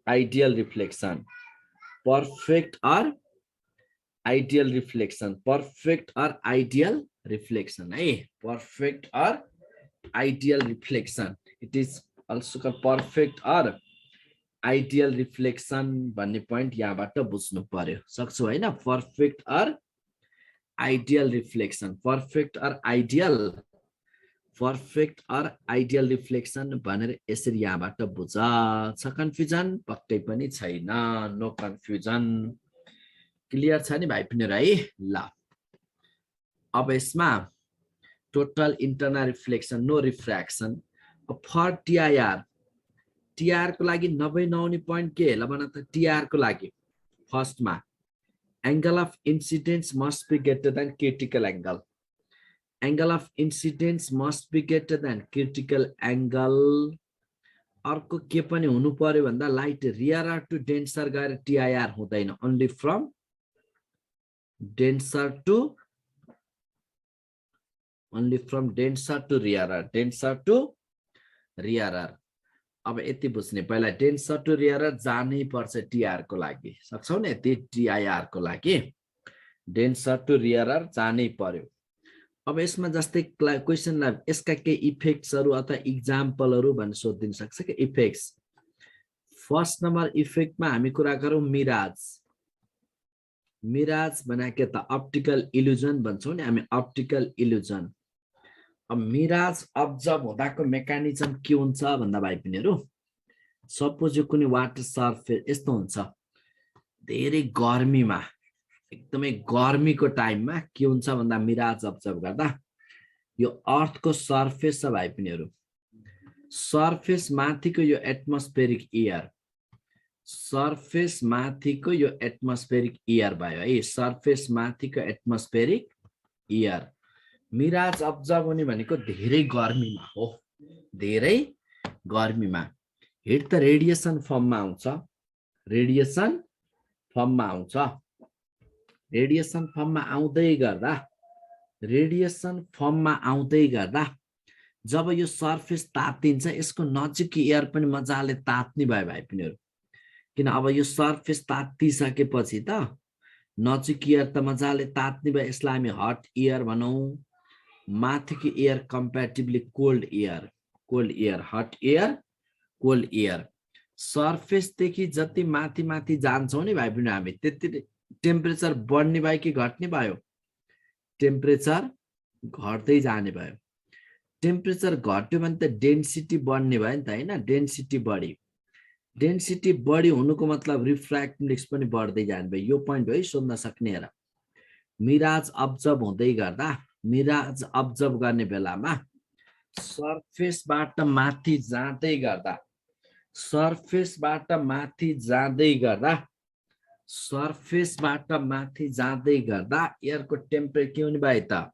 ideal reflection है perfect or ideal reflection it is also called perfect or ideal reflection भन्ने पॉइंट यहाँबाट बुझ्नु पर्यो सक्छौ हैन perfect or ideal reflection भनेर यसरी यहाँबाट बुझ छ कन्फ्युजन पक्कै पनि छैन नो कन्फ्युजन क्लियर छ नि भाइ पनि है ल अब यसमा total internal reflection no refraction for TIR को लागि नआउने पॉइंट के ल भन त टीआर को लागि फर्स्ट मा angle of incidence must be greater than critical angle अर्को के पनि हुनु पर्यो भन्दा लाइट रियरर टु डेन्सर गएर टीआईआर हुँदैन only from denser to rarer अब यति बुझ्ने पहिला डेन्सर टु रियरर जानै पर्छ टीआर को लागि सक्छौ नि यति टीआईआर को लागि डेन्सर टु रियरर जानै पर्यो अब यसमा जस्तै क्वेशनलाई यसका के इफेक्ट्सहरु अथवा एक्जाम्पलहरु भन्न सोधिन सक्छ के इफेक्ट्स फर्स्ट नम्बर इफेक्टमा हामी कुरा गरौँ मिराज भनेको त अप्टिकल इल्युजन भन्छौं नि हामी अप्टिकल इल्युजन अब मिराज अब्जर्भ हुँदाको मेकानिजम के हुन्छ भन्दा भाइ पिनीहरु सपोज यो कुनै वाटर सरफेस यस्तो हुन्छ धेरै गर्मीमा एकदमै गर्मीको टाइममा के हुन्छ भन्दा मिराज अब्जर्भ गर्दा यो अर्थ को सरफेस छ भाइ पिनीहरु सरफेस माथिको यो एटमोस्फेरिक एयर भयो है सरफेस माथिको एटमोस्फेरिक एयर मिराज अब्जर्भ हुने भनेको धेरै गर्मीमा हो धेरै गर्मीमा हिट त रेडिएसन फर्ममा आउँछ रेडिएसन फर्ममा आउँदै गर्दा जब यो सरफेस तातिन्छ यसको नजिकको एयर पनि मजाले तात्ने भयो भाइ पिनीहरु किन अब यो सरफेस तातिसकेपछि त नजिकको एयर त मजाले तात्ने भयो यसलाई हामी हट एयर भनौं माथिको air comparatively cold air hot air cold air surface देखि जति माथि जान्छौं नि भाइ पनि हामी त्यति टेम्परेचर बढ्ने भयो कि घट्ने भयो टेम्परेचर घट्दै जाने भयो टेम्परेचर घट्यो भने त डेन्सिटी बढ्ने भयो नि त हैन डेन्सिटी बढी हुनुको मतलब रिफ्र्याक्ट इन्डेक्स पनि बढ्दै जाने भयो यो पॉइन्ट हो है सोध्न सक्ने हेर मिराज अब्जर्भ हुँदै गर्दा मिराज अब्जर्भ गर्ने बेलामा सरफेसबाट माथि जाँदै गर्दा एयरको टेम्परेचर के हुने भयो त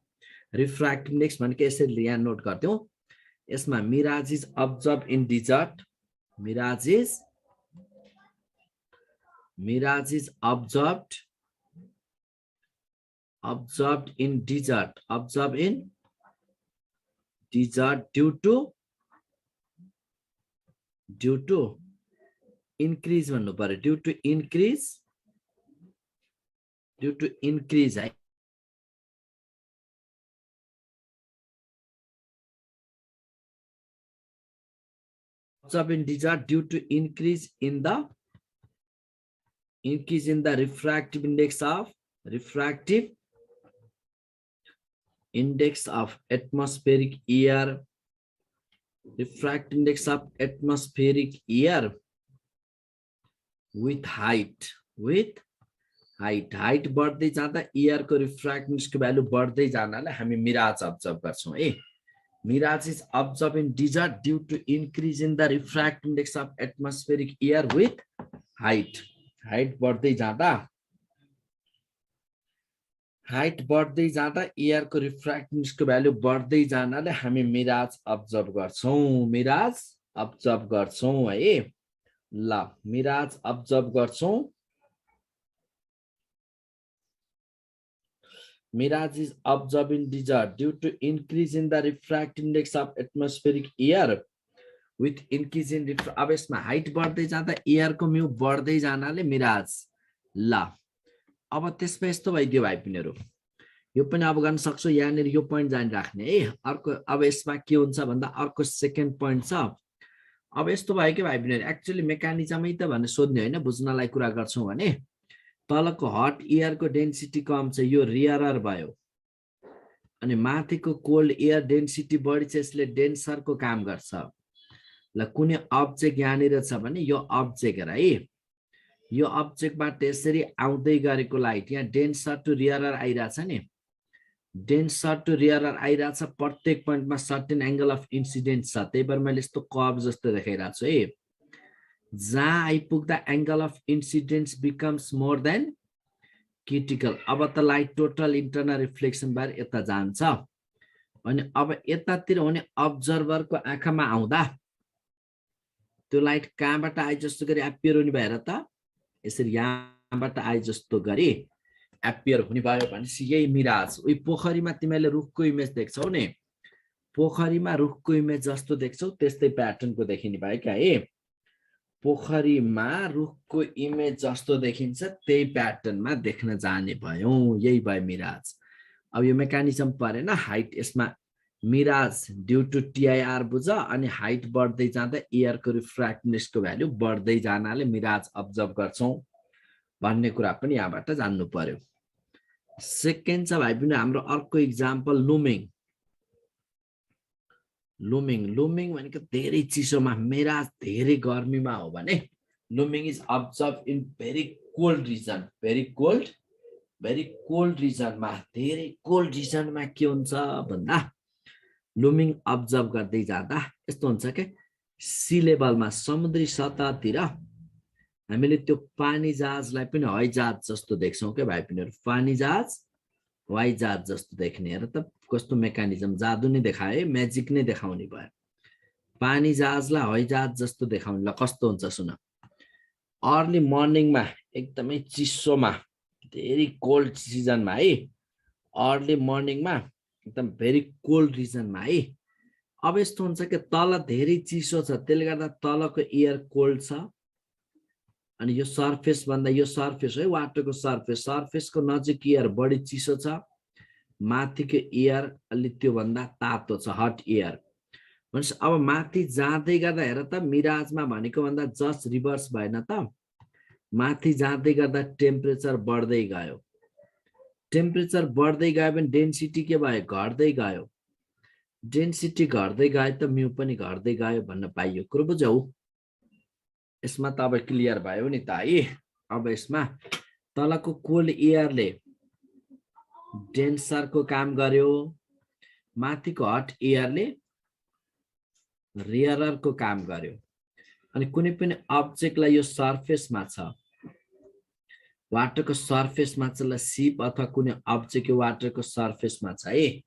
रिफ्र्याक्टिभ इन्डेक्स भनेको यसरी यहाँ नोट गर्थ्यौं यसमा mirage is observe in desert मिराज इज observed in desert due to increase भन्नु पर्यो due to increase है observed in desert due to increase in the refractive index of atmospheric air with height बढ्दै जाँदा एयर को रिफ्र्याक्टिभ इन्डेक्स को value बढ्दै जानाले हामी मिराज अब्जर्भ गर्छौं है mirage is observe in desert due to increase in the refractive index of atmospheric air with height बढ्दै जाँदा एयर को रिफ्र्याक्टिभ इन्डेक्स को भ्यालु बढ्दै जानाले हामी मिराज अब्जर्भ गर्छौं है ल मिराज अब्जर्भ गर्छौं Mirage is observed in desert due to increase in the refractive index of atmospheric air with increase in अब यसमा हाइट बढ्दै जाँदा एयर को म्यू बढ्दै जानाले मिराज ल अब त्यसमा यस्तो भइदियो भाइ पिनहरु यो पनि अब गर्न सक्छौ यहाँनेर यो प्वाइन्ट जानि राख्ने है अर्को अब यसमा के हुन्छ भन्दा अर्को सेकेन्ड प्वाइन्ट छ अब यस्तो भयो के भाइ पिनहरु एक्चुअली मेकानिजमै त भन्ने सोध्ने हैन बुझ्नलाई कुरा गर्छौं भने तलको हट एयर को डेन्सिटी कम छ यो रियरर भयो अनि माथिको कोल्ड एयर डेन्सिटी बढी छ यसले डेन्सर को काम गर्छ ल कुनै अब्जेक्ट यहाँनिर छ भने यो अब्जेक्ट है यो अब्जेक्टबाट यसरी आउँदै गरेको लाइट यहाँ डेन्सर टु रियरर आइराछ नि डेन्सर टु रियरर आइराछ प्रत्येक पोइन्टमा सर्टेन एंगल अफ इन्सिडेन्ट छ त्यही भएर मैले यस्तो कर्भ जस्तो देखाइराछु छ है जहाँ आइपुग्दा angle of incidence becomes more than critical अब त लाइट टोटल इन्टरनल रिफ्लेक्सन भएर यता जान्छ अनि अब यतातिर हुने अब्जर्भर को आँखामा आउँदा त्यो लाइट कहाँबाट आए जस्तो गरी एपियर हुने भएर त यसरी यहाँबाट आए जस्तो गरी एपियर हुने भयो भनेपछि यही मिराज उही पोखरीमा तिमीले रुखको इमेज देख्छौ नि पोखरीमा रुखको इमेज जस्तो देख्छौ त्यस्तै प्याटर्नको देखिने भयो क्या है पोखरीमा रुखको इमेज जस्तो देखिन्छ त्यही प्याटर्नमा देख्न जाने भयो यही भयो मिराज अब यो मेकानिजम परेन हाइट यसमा मिराज ड्यू टु टीआईआर बुझ अनि हाइट बढ्दै जाँदा एयर को रिफ्र्याक्टिभनेस को भ्यालु बढ्दै जानाले मिराज अब्जर्भ गर्छौं भन्ने कुरा पनि यहाँबाट जान्नु पर्यो सेकेन्ड छ भाइ पनि हाम्रो अर्को एक्जाम्पल लुमिङ भनेको धेरै चिसोमा मिराज धेरै गर्मीमा हो भने looming is observe in very cold रिजनमा धेरै कोल्ड रिजनमा के हुन्छ भन्दा लुमिङ अब्जर्भ गर्दै जाँदा यस्तो हुन्छ के सी लेभलमा समुद्री सतहतिर हामीले त्यो पानी जहाजलाई पनि हवाई जहाज जस्तो देख्छौं के भाइ पिनहरु पानी जहाज हवाई जहाज जस्तो देख्ने हेर त कस्तो मेकानिजम जादु नै देखाए म्याजिक नै देखाउने भयो पानी जहाजलाई हवाई जहाज जस्तो देखाउने ल कस्तो हुन्छ सुन अर्ली मर्निङमा एकदमै चिसोमा धेरै कोल्ड सिजनमा है अर्ली मर्निङमा एकदम भेरी कोल्ड रिजनमा है अब यस्तो हुन्छ कि तल धेरै चिसो छ त्यसले गर्दा तलको एयर कोल्ड छ अनि यो सरफेस भन्दा यो सरफेस है वाटरको सरफेसको नजिक एयर बढी चिसो छ माथिको एयर अलि त्यो भन्दा तातो छ हट एयर भनेपछि अब माथि जाँदै गर्दा हेर त मिराजमा भनेको भन्दा जस्ट रिभर्स भएन त माथि जाँदै गर्दा टेम्परेचर बढ्दै गयो टेम्परेचर बढ्दै गयो भने डेन्सिटी के भयो घट्दै गयो डेन्सिटी घट्दै गयो त म्यू पनि घट्दै गयो भन्न पाइयो कुरो बुझौ यसमा त अब क्लियर भयो नि त है अब यसमा तलको कोल्ड एयरले डेन्सरको काम गर्यो, माथिको हट एयरले रेयररको काम गर्यो। अनि कुनै पनि अब्जेक्टलाई यो सर्फेसमा छ, वाटरको सर्फेसमा छ, ल सिप अथवा कुनै अब्जेक्ट यो वाटरको सर्फेसमा छ है,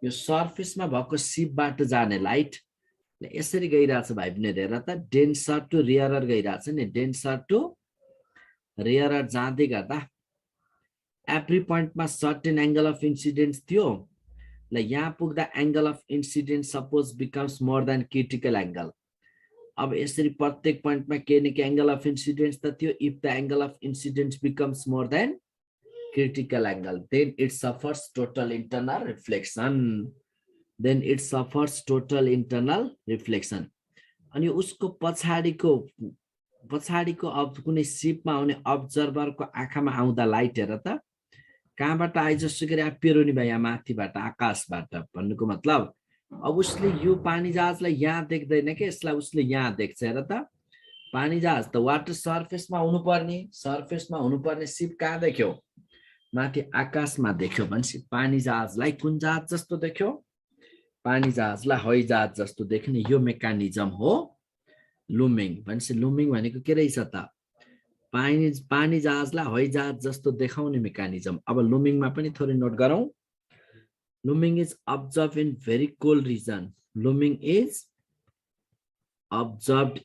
यो सर्फेसमा भएको सिपबाट जाने लाइट यसरी गइरहेछ भाइ बहिनी, हेर त डेन्सर टु रेयरर गइरहेछ नि, डेन्सर टु रेयरर जाँदै गर्दा एभ्री पोइन्टमा सर्टेन एंगल अफ इन्सिडेन्स थियो, ल यहाँ पुग्दा angle of incidence suppose becomes more than critical angle. अब यसरी प्रत्येक पोइन्टमा के न के एंगल अफ इन्सिडेन्स त थियो, if the angle of incidence becomes more than critical angle, then it suffers total internal reflection, then it suffers total internal reflection। अनि उसको पछाडीको अब कुनै सिपमा आउने अब्जर्भरको आँखामा आउँदा लाइट हेर त कहाँबाट आए जसो गरी पेरो नि भाइ, यहाँ माथिबाट आकाशबाट भन्नुको मतलब अब उसले यो पानी जहाजलाई यहाँ देख्दैन के, यसलाई उसले यहाँ देख्छ। हेर त पानी जहाज त वाटर सर्फेसमा हुनुपर्ने सिप कहाँ देख्यो, माथि आकाशमा देख्यो भनेपछि पानी जहाजलाई कुन जहाज जस्तो देख्यो, पानी जहाजलाई हवाई जहाज जस्तो देख्ने यो मेकानिजम हो लुमिङ। भनेपछि लुमिङ भनेको के रहेछ त, पानी जहाजलाई हवाई जहाज जस्तो देखाउने मेकानिजम। अब लुमिङमा पनि थोरै नोट गरौँ। Looming is observe in very cold region, looming is observed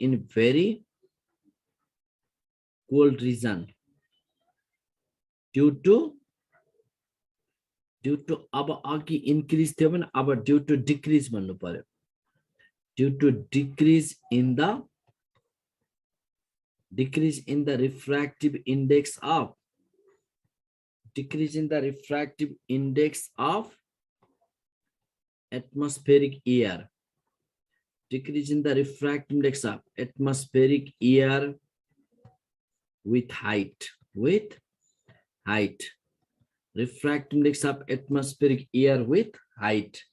in very cold region due to अब अघि इन्क्रिज थियो भने अब ड्यू टु डिक्रिज भन्नु पर्यो, due to decrease in the refractive index of, atmospheric air, decrease in the refractive index of atmospheric air with height, refractive index of atmospheric air with height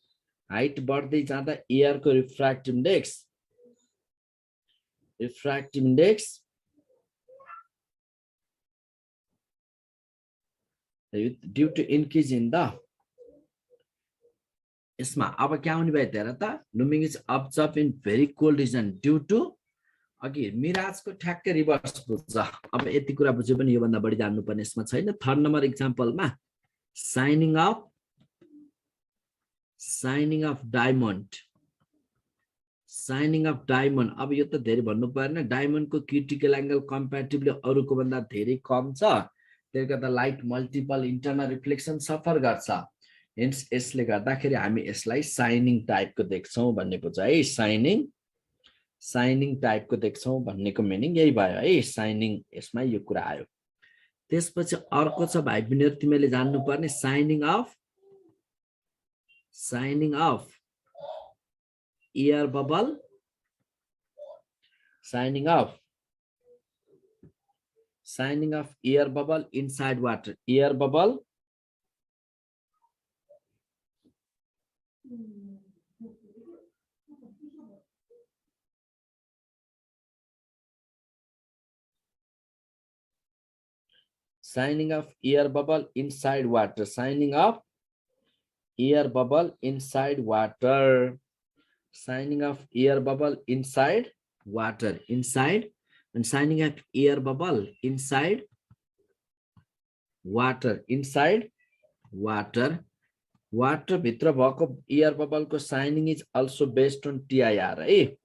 बढ्दै जाँदा air को refractive index due to increase in the यसमा अब क्या हुने भयो हेर त, looming is observe in very cold region due to, अघि मिराजको ठ्याक्कै रिभर्स बुझ्छ। अब यति कुरा बुझ्यो भने योभन्दा बढी जान्नुपर्ने यसमा छैन। थर्ड नम्बर इक्जाम्पलमा साइनिङ अफ डायमन्ड, अब यो त धेरै भन्नु पर्दैन, डायमन्डको क्रिटिकल एंगल कम्प्यारेटिभली अरूको भन्दा धेरै कम छ, त्यसले गर्दा लाइट मल्टिपल इन्टरनल रिफ्लेक्सन सफर गर्छ। हेन्स यसले गर्दाखेरि हामी यसलाई साइनिङ टाइपको देख्छौँ भन्ने बुझ है, साइनिङ टाइपको देख्छौँ भन्नेको मिनिङ यही भयो है, साइनिङ यसमा यो कुरा आयो। त्यसपछि अर्को छ भाइ बहिनीहरु तिमीले जान्नुपर्ने shining of air bubble, shining of air bubble inside water, air bubble signing of air bubble inside water, signing of air bubble inside water, signing of air bubble inside water, inside, and signing of air bubble inside water, water भित्र भएको air bubble को shining is also based on TIR है,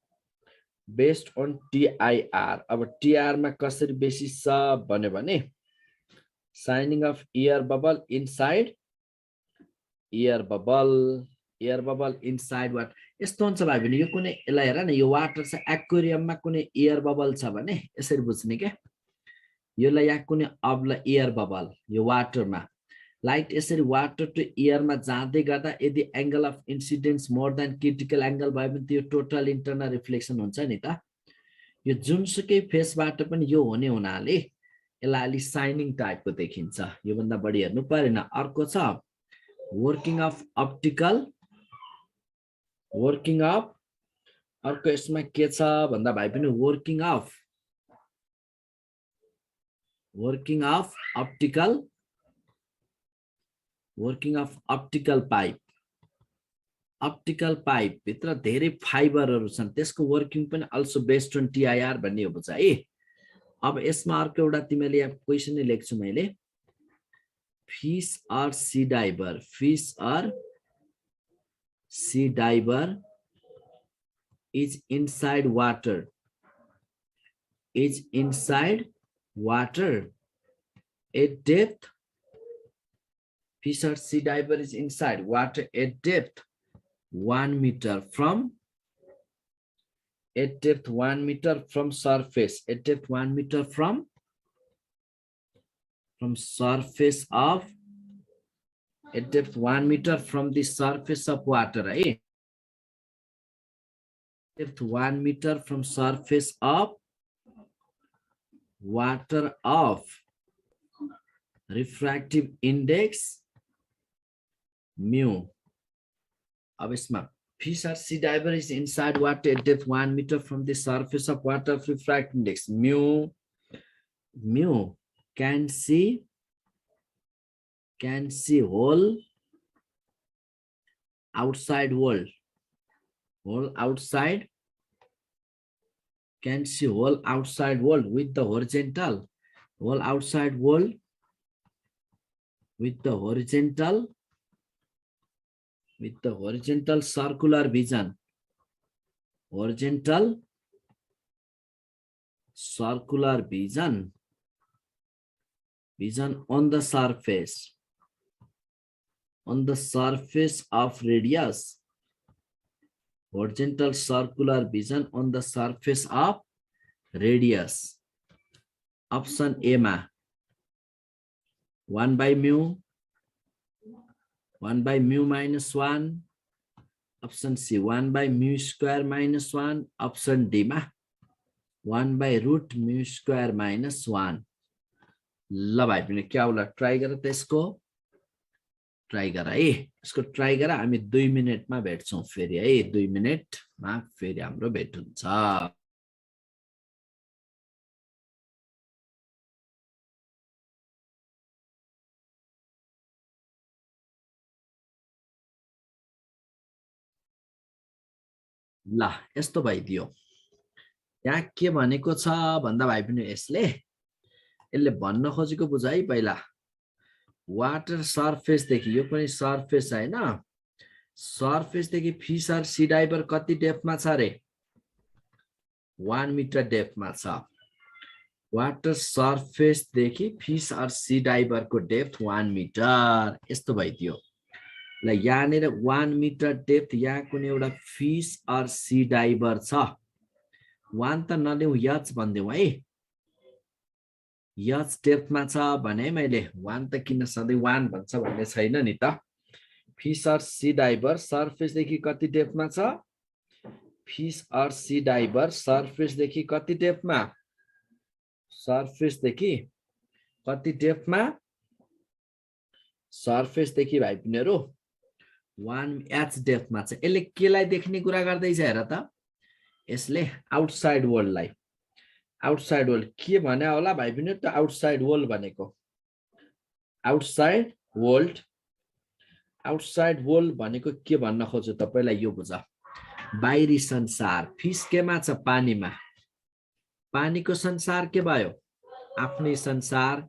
based on TIR. अब TIR मा कसरी basis छ भन्यो भने shining of air bubble inside water, यस्तो हुन्छ भाइ बहिनी। यो कुनै यसलाई हेर न, यो वाटर छ एक्वेरियममा कुनै एयर बबल छ भने यसरी बुझ्ने के, योलाई यहाँ कुनै अबला एयर बबल यो वाटरमा लाइट यसरी वाटर टु एयरमा जाँदै गर्दा यदि angle of incidence more than critical angle भयो भने त्यो टोटल इन्टरनल रिफ्लेक्सन हुन्छ नि त। यो जुनसुकै फेसबाट पनि यो हुने हुनाले यसलाई अलि साइनिङ टाइपको देखिन्छ, यो भन्दा बढी हेर्नु परेन। अर्को छ अर्को यसमा के छ भन्दा भाइ पनि working of working of optical pipe. Optical pipe भित्र धेरै फाइबरहरु छन्, त्यसको वर्किङ पनि अल्सो बेस्ड अन टीआईआर भन्ने हो बुझा है। अब यसमा अर्को एउटा तिमीले यहाँ क्वेशन नै लेख्छु मैले, fish or sea diver, fish or sea diver is inside water, is inside water at depth. Fish or sea diver is inside water at depth 1 meter from, at depth 1 meter from surface, at depth 1 meter from surface of, at depth 1 meter from the surface of water, right? Depth 1 meter from surface of water of refractive index mu. अब इसमा fish or sea diver is inside water at depth 1 meter from the surface of water of refractive index mu can see whole outside world, can see whole outside world with the horizontal, whole outside world with the horizontal circular vision, horizontal circular vision on the surface of radius, horizontal circular vision on the surface of radius. Option A ma 1 by mu minus 1. Option C 1 by mu square minus 1. Option D ma 1 by root mu square minus 1. ल भाइ पनि क्या होला, try गर त यसको, try गर है, यसको ट्राई गर। हामी 2 मिनेटमा भेट्छौं फेरि है, 2 मिनेटमा फेरि हाम्रो भेट हुन्छ। ल यस्तो भइदियो, यहाँ के भनेको छ भन्दा भाइ पनि यसले भन्न खोजेको बुझाइ पहिला, वाटर सर्फेस देखि, यो पनि सर्फेस हैन, सर्फेस देखि फिश और सी डाइभर कति डेप्थमा छ रे, 1 मिटर डेप्थमा छ। वाटर सर्फेस देखि फिश और सी डाइभर को डेप्थ 1 मिटर, यस्तो भइदियो। ल यहाँनिर 1 मिटर डेप्थ, यहाँ कुनै एउटा फिश और सी डाइभर छ, 1 त नलिउ यच भन्दिउ है, यच डेप्थमा छ भने मैले 1 त किन सधैँ 1 भन्छ भन्ने छैन नि त। फिश और सी डाइभर सर्फेस देखि कति डेप्थमा छ, फिश और सी डाइभर सर्फेस देखि कति डेप्थमा, सर्फेस देखि कति डेप्थमा, सर्फेस देखि भाइ पिनेहरु 1 एच डेप्थमा छ। यसले केलाई देख्ने कुरा गर्दैछ हेर त, यसले आउटसाइड वर्ल्डलाई, आउटसाइड वर्ल्ड के भने होला भाइ पनि त, आउटसाइड वर्ल्ड भनेको, आउटसाइड वर्ल्ड भनेको के भन्न खोज्यो तपाईलाई यो बुझ, बाहिरी संसार। फिश केमा छ, पानीमा, पानीको संसार के भयो, आफ्नै संसार,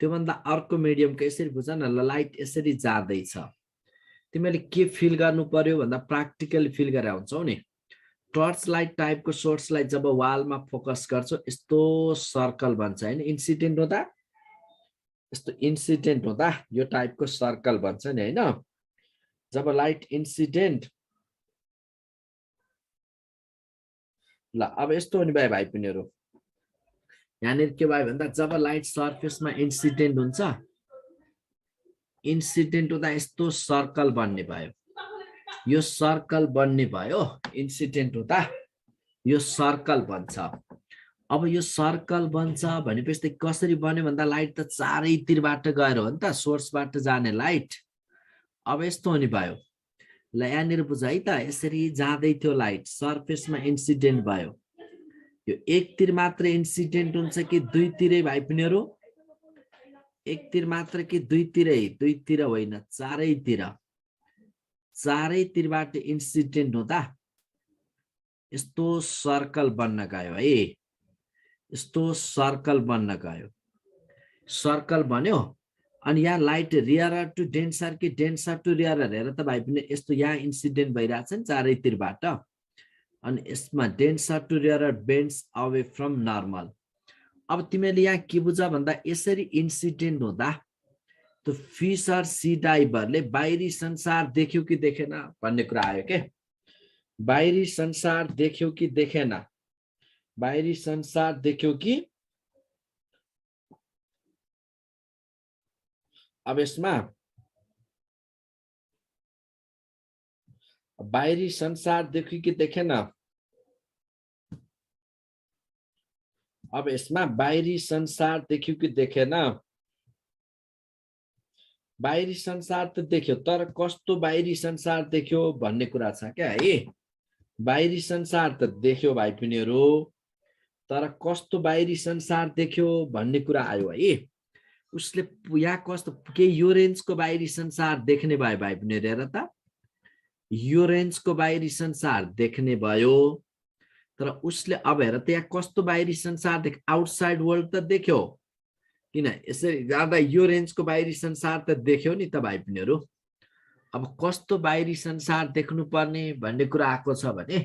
त्यो भन्दा अर्को मिडियमको। यसरी बुझ न, लाइट यसरी जाँदैछ, तिमीले के फिल गर्नु पर्यो भन्दा प्र्याक्टिकली फिल गरे हुन्छौ नि। टर्च लाइट टाइपको सोर्सलाई जब वालमा फोकस गर्छौ यस्तो सर्कल बन्छ हैन, इन्सिडेन्ट हुँदा, यस्तो इन्सिडेन्ट हुँदा यो टाइपको सर्कल बन्छ नि हैन। जब लाइट इन्सिडेन्ट, ल अब यस्तो हुने भए भाइ पिनेहरु, यहाँनिर के भयो भन्दा जब लाइट सर्फेसमा इन्सिडेन्ट हुन्छ, इन्सिडेन्ट हुँदा यस्तो सर्कल बन्ने भयो, यो सर्कल बन्ने भयो, इन्सिडेन्ट हुँदा यो सर्कल बन्छ। अब यो सर्कल बन्छ भनेपछि कसरी बन्यो भन्दा लाइट त चारैतिरबाट गएर हो नि त, सोर्सबाट जाने लाइट। अब यस्तो हुने भयो, ल यहाँनिर बुझ है त, यसरी जाँदै थियो लाइट, सर्फेसमा इन्सिडेन्ट भयो, यो एकतिर मात्र इन्सिडेन्ट हुन्छ कि दुईतिरै भाइ पिनेहरु, एकतिर मात्र कि दुईतिरै दुईतिर होइन चारैतिर चारैतिरबाट इन्सिडेन्ट हुँदा यस्तो सर्कल बन्न गयो है यस्तो सर्कल बन्न गयो सर्कल बन्यो अनि यहाँ लाइट रियरर टु डेन्सर कि डेन्सर टु रियरर हेर त भाइ पनि यस्तो यहाँ इन्सिडेन्ट भइरहेछ नि चारैतिरबाट अनि यसमा denser to rarer bends away from normal अब तिमीले यहाँ के बुझ भन्दा यसरी इन्सिडेन्ट हुँदा त्यो फिसर सी डाइभरले बाहिरी संसार देख्यो कि देखेन भन्ने कुरा आयो के बाहिरी संसार देख्यो कि देखेन बाहिरी संसार देख्यो कि अब यसमा बाहिरी संसार देख्यो कि देखेन अब यसमा बाहिरी संसार देख्यो कि देखेन बाहिरी संसार त देख्यो तर कस्तो बाहिरी संसार देख्यो भन्ने कुरा छ क्या है बाहिरी संसार त देख्यो भाइ पिनीहरु तर कस्तो बाहिरी संसार देख्यो भन्ने कुरा आयो है उसले यहाँ कस्तो के यो रेन्जको बाहिरी संसार देख्ने भयो भाइ पिनीहरु हेर त यो रेन्जको बाहिरी संसार देख्ने भयो तर उसले अब हेर त यहाँ कस्तो बाहिरी संसार देख आउटसाइड वर्ल्ड त देख्यो किन यसरी जाँदा यो रेन्जको बाहिरी संसार त देख्यो नि त भाइ पिनीहरु अब कस्तो बाहिरी संसार देख्नु पर्ने भन्ने कुरा आएको छ भने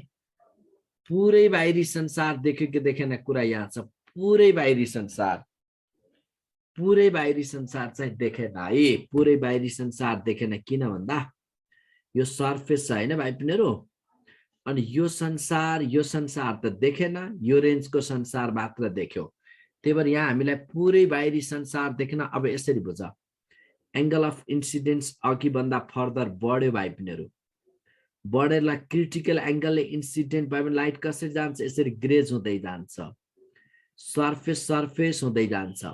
पुरै बाहिरी संसार देख्यो कि देखेन कुरा यहाँ छ पुरै बाहिरी संसार चाहिँ देखेन है पुरै बाहिरी संसार देखेन किन भन्दा यो सर्फेस छ हैन भाइ पिनीहरु अनि यो संसार त देखेन यो रेन्जको संसार मात्र देख्यो त्यही भएर यहाँ हामीलाई पुरै बाहिरी संसार देख्न अब यसरी बुझ एंगल अफ इन्सिडेन्स अघि भन्दा फर्दर बढ्यो भाइ पिनीहरु बढेला क्रिटिकल एंगलले इन्सिडेन्ट भयो भने लाइट कसरी जान्छ यसरी ग्रेज हुँदै जान्छ सर्फेस हुँदै जान्छ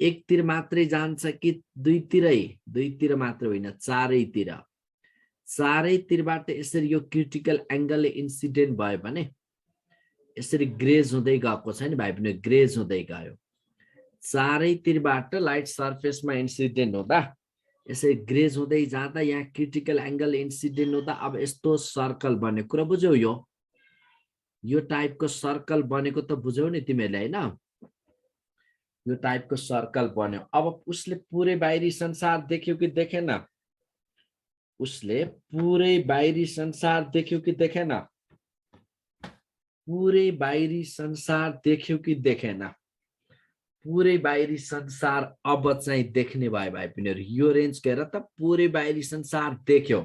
एकतिर मात्रै जान्छ कि दुईतिर मात्र होइन चारैतिरबाट यसरी यो क्रिटिकल एंगलले इन्सिडेन्ट भयो भने यसरी ग्रेज हुँदै गएको छ नि भाइ पनि ग्रेज हुँदै गयो चारैतिरबाट लाइट सर्फेसमा इन्सिडेन्ट हुँदा यसरी ग्रेज हुँदै जाँदा यहाँ क्रिटिकल एंगल इन्सिडेन्ट हुँदा अब यस्तो सर्कल बन्ने कुरा बुझ्यौ यो टाइपको सर्कल बनेको त बुझ्यौ नि तिमीले हैन यो टाइपको सर्कल बन्यो अब उसले पुरै बाहिरी संसार देख्यो कि देखेन उसले पुरै बाहिरी संसार देख्यो कि देखेन पुरै बाहिरी संसार देख्यो कि देखेन पुरै बाहिरी संसार अब चाहिँ देख्ने भयो भाइ पिनीहरु यो रेन्ज हेर त पुरै बाहिरी संसार देख्यो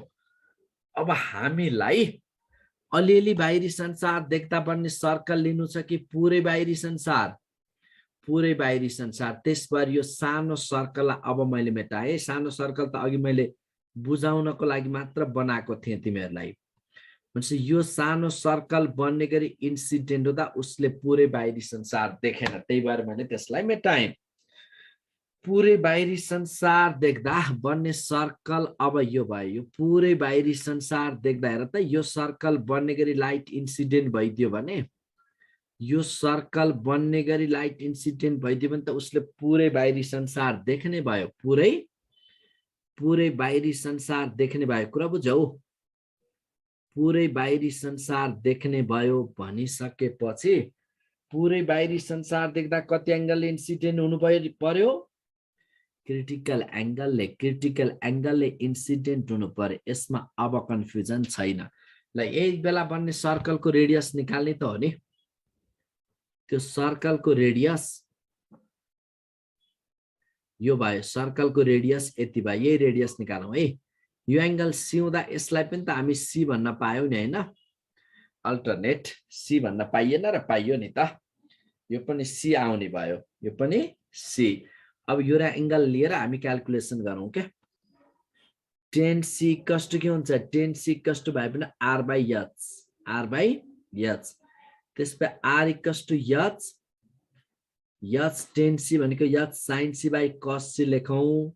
अब हामीलाई अलिअलि बाहिरी संसार देख्दा बन्ने सर्कल लिनु छ कि पुरै बाहिरी संसार त्यसबार यो सानो सर्कललाई अब मैले मेटाए सानो सर्कल त अघि मैले बुझाउनको लागि मात्र बनाएको थिएँ तिमीहरुलाई भनेपछि यो सानो सर्कल बन्ने गरी इन्सिडेन्ट हुँदा उसले पुरै बाहिरी संसार देखेन त्यही भएर मैले त्यसलाई मेटाएँ पुरै बाहिरी संसार देख्दा बन्ने सर्कल अब यो भयो यो पुरै बाहिरी संसार देख्दा हेर त यो सर्कल बन्ने गरी लाइट इन्सिडेन्ट भइदियो भने यो सर्कल बन्ने गरी लाइट इन्सिडेन्ट भइदियो भने त उसले पुरै बाहिरी संसार देख्ने भयो पुरै बाहिरी संसार देख्ने भयो कुरा बुझ्यौ पुरै बाहिरी संसार देख्ने भयो भनिसकेपछि पुरै बाहिरी संसार देख्दा कति एंगलले इन्सिडेन्ट हुनु पर्यो क्रिटिकल एंगलले इन्सिडेन्ट हुनु पर्यो यसमा अब कन्फ्युजन छैन ल एक बेला बन्ने सर्कलको रेडियस निकाल्ने त हो नि त्यो सर्कलको रेडियस यो भयो सर्कलको रेडियस यति भयो यही रेडियस निकालौं है यो एंगल सी हुँदा यसलाई पनि त हामी सी भन्न पायौ नि हैन अल्टरनेट सी भन्न पाइएन र पाइयो नि त यो पनि सी आउने भयो यो पनि सी अब यो एंगल लिएर हामी क्याल्कुलेसन गरौं के tan c इक्वल्स टु के हुन्छ tan c इक्वल्स टु भए पनि r by h त्यसपछि r equals to h tan c भनेको h sin c by cos c लेखौं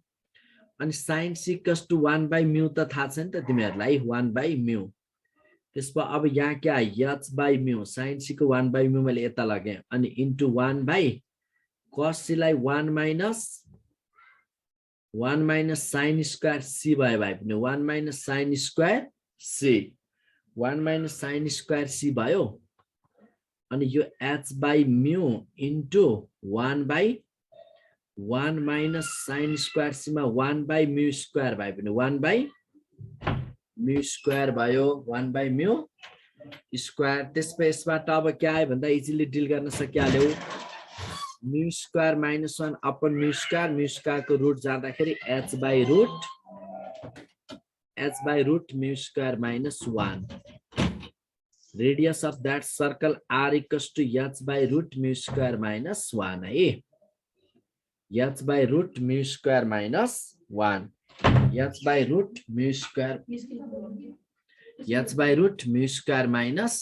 अनि sin c equals to 1 by mu त थाहा छ नि त तिमीहरुलाई 1 by mu त्यसपछि अब यहाँ के आयो h by mu sin c को 1 by mu मैले यता लगे अनि इन्टु 1 by cos c लाई 1 minus 1 minus sin square c भयो भाइ पनि 1 minus sin square c 1 minus sin square c भयो अनि यो h by mu into 1 by 1 minus sin square c मा 1 by mu square भयो पनि 1 by mu square भयो 1 by mu square त्यसबाट अब के आयो भन्दा इजिली डिल गर्न सकिहाल्यौ mu square minus 1 upon mu square को रुट जाँदाखेरि h by root mu square minus 1 radius of that circle r equals to h by root mu square minus 1 है h by root mu square minus 1 h by root mu square minus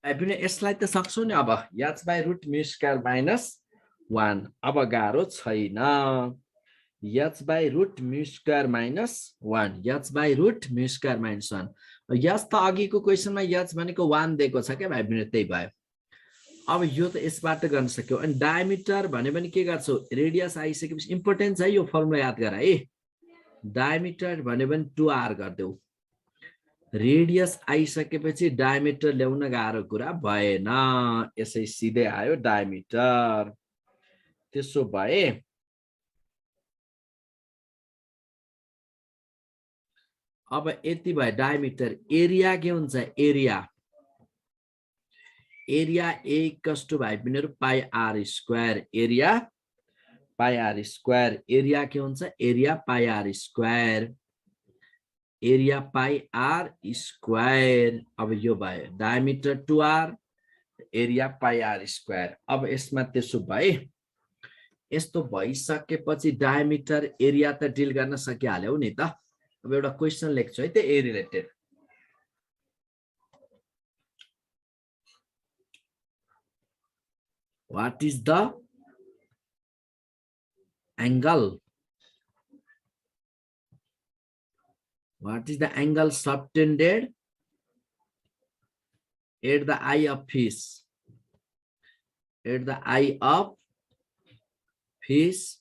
पनि यसलाई त सक्छौ नि अब h by root mu square minus 1 अब गाह्रो छैन h by root mu square minus 1 h by root mu square minus 1 h त अघिको क्वेशनमा h भनेको 1 दिएको छ के भाइ पनि त्यही भयो अब यो त यसबाट गर्न सक्यौ अनि डायमिटर भने पनि के गर्छौ रेडियस आइसकेपछि इम्पोर्टेन्ट छ यो फर्मुला याद गर है डायमिटर भने पनि 2r गर्देऊ रेडियस आइसकेपछि डायमिटर ल्याउन गाह्रो कुरा भएन यसै सिधै आयो डायमिटर त्यसो भए अब यति भए डायमिटर एरिया के हुन्छ एरिया a equals to भाइ बिनेहरु पाई r square area pi r square area के हुन्छ area pi r square area pi r square अब यो भयो diameter 2r area pi r square अब यसमा त्यसो भए यस्तो भइसकेपछि डायमिटर एरिया त डिल गर्न सकिहाल्यौ नि त अब एउटा क्वेशन लेख्छु है त ए related What is the angle? What is the angle subtended at the eye of fish? At the eye of fish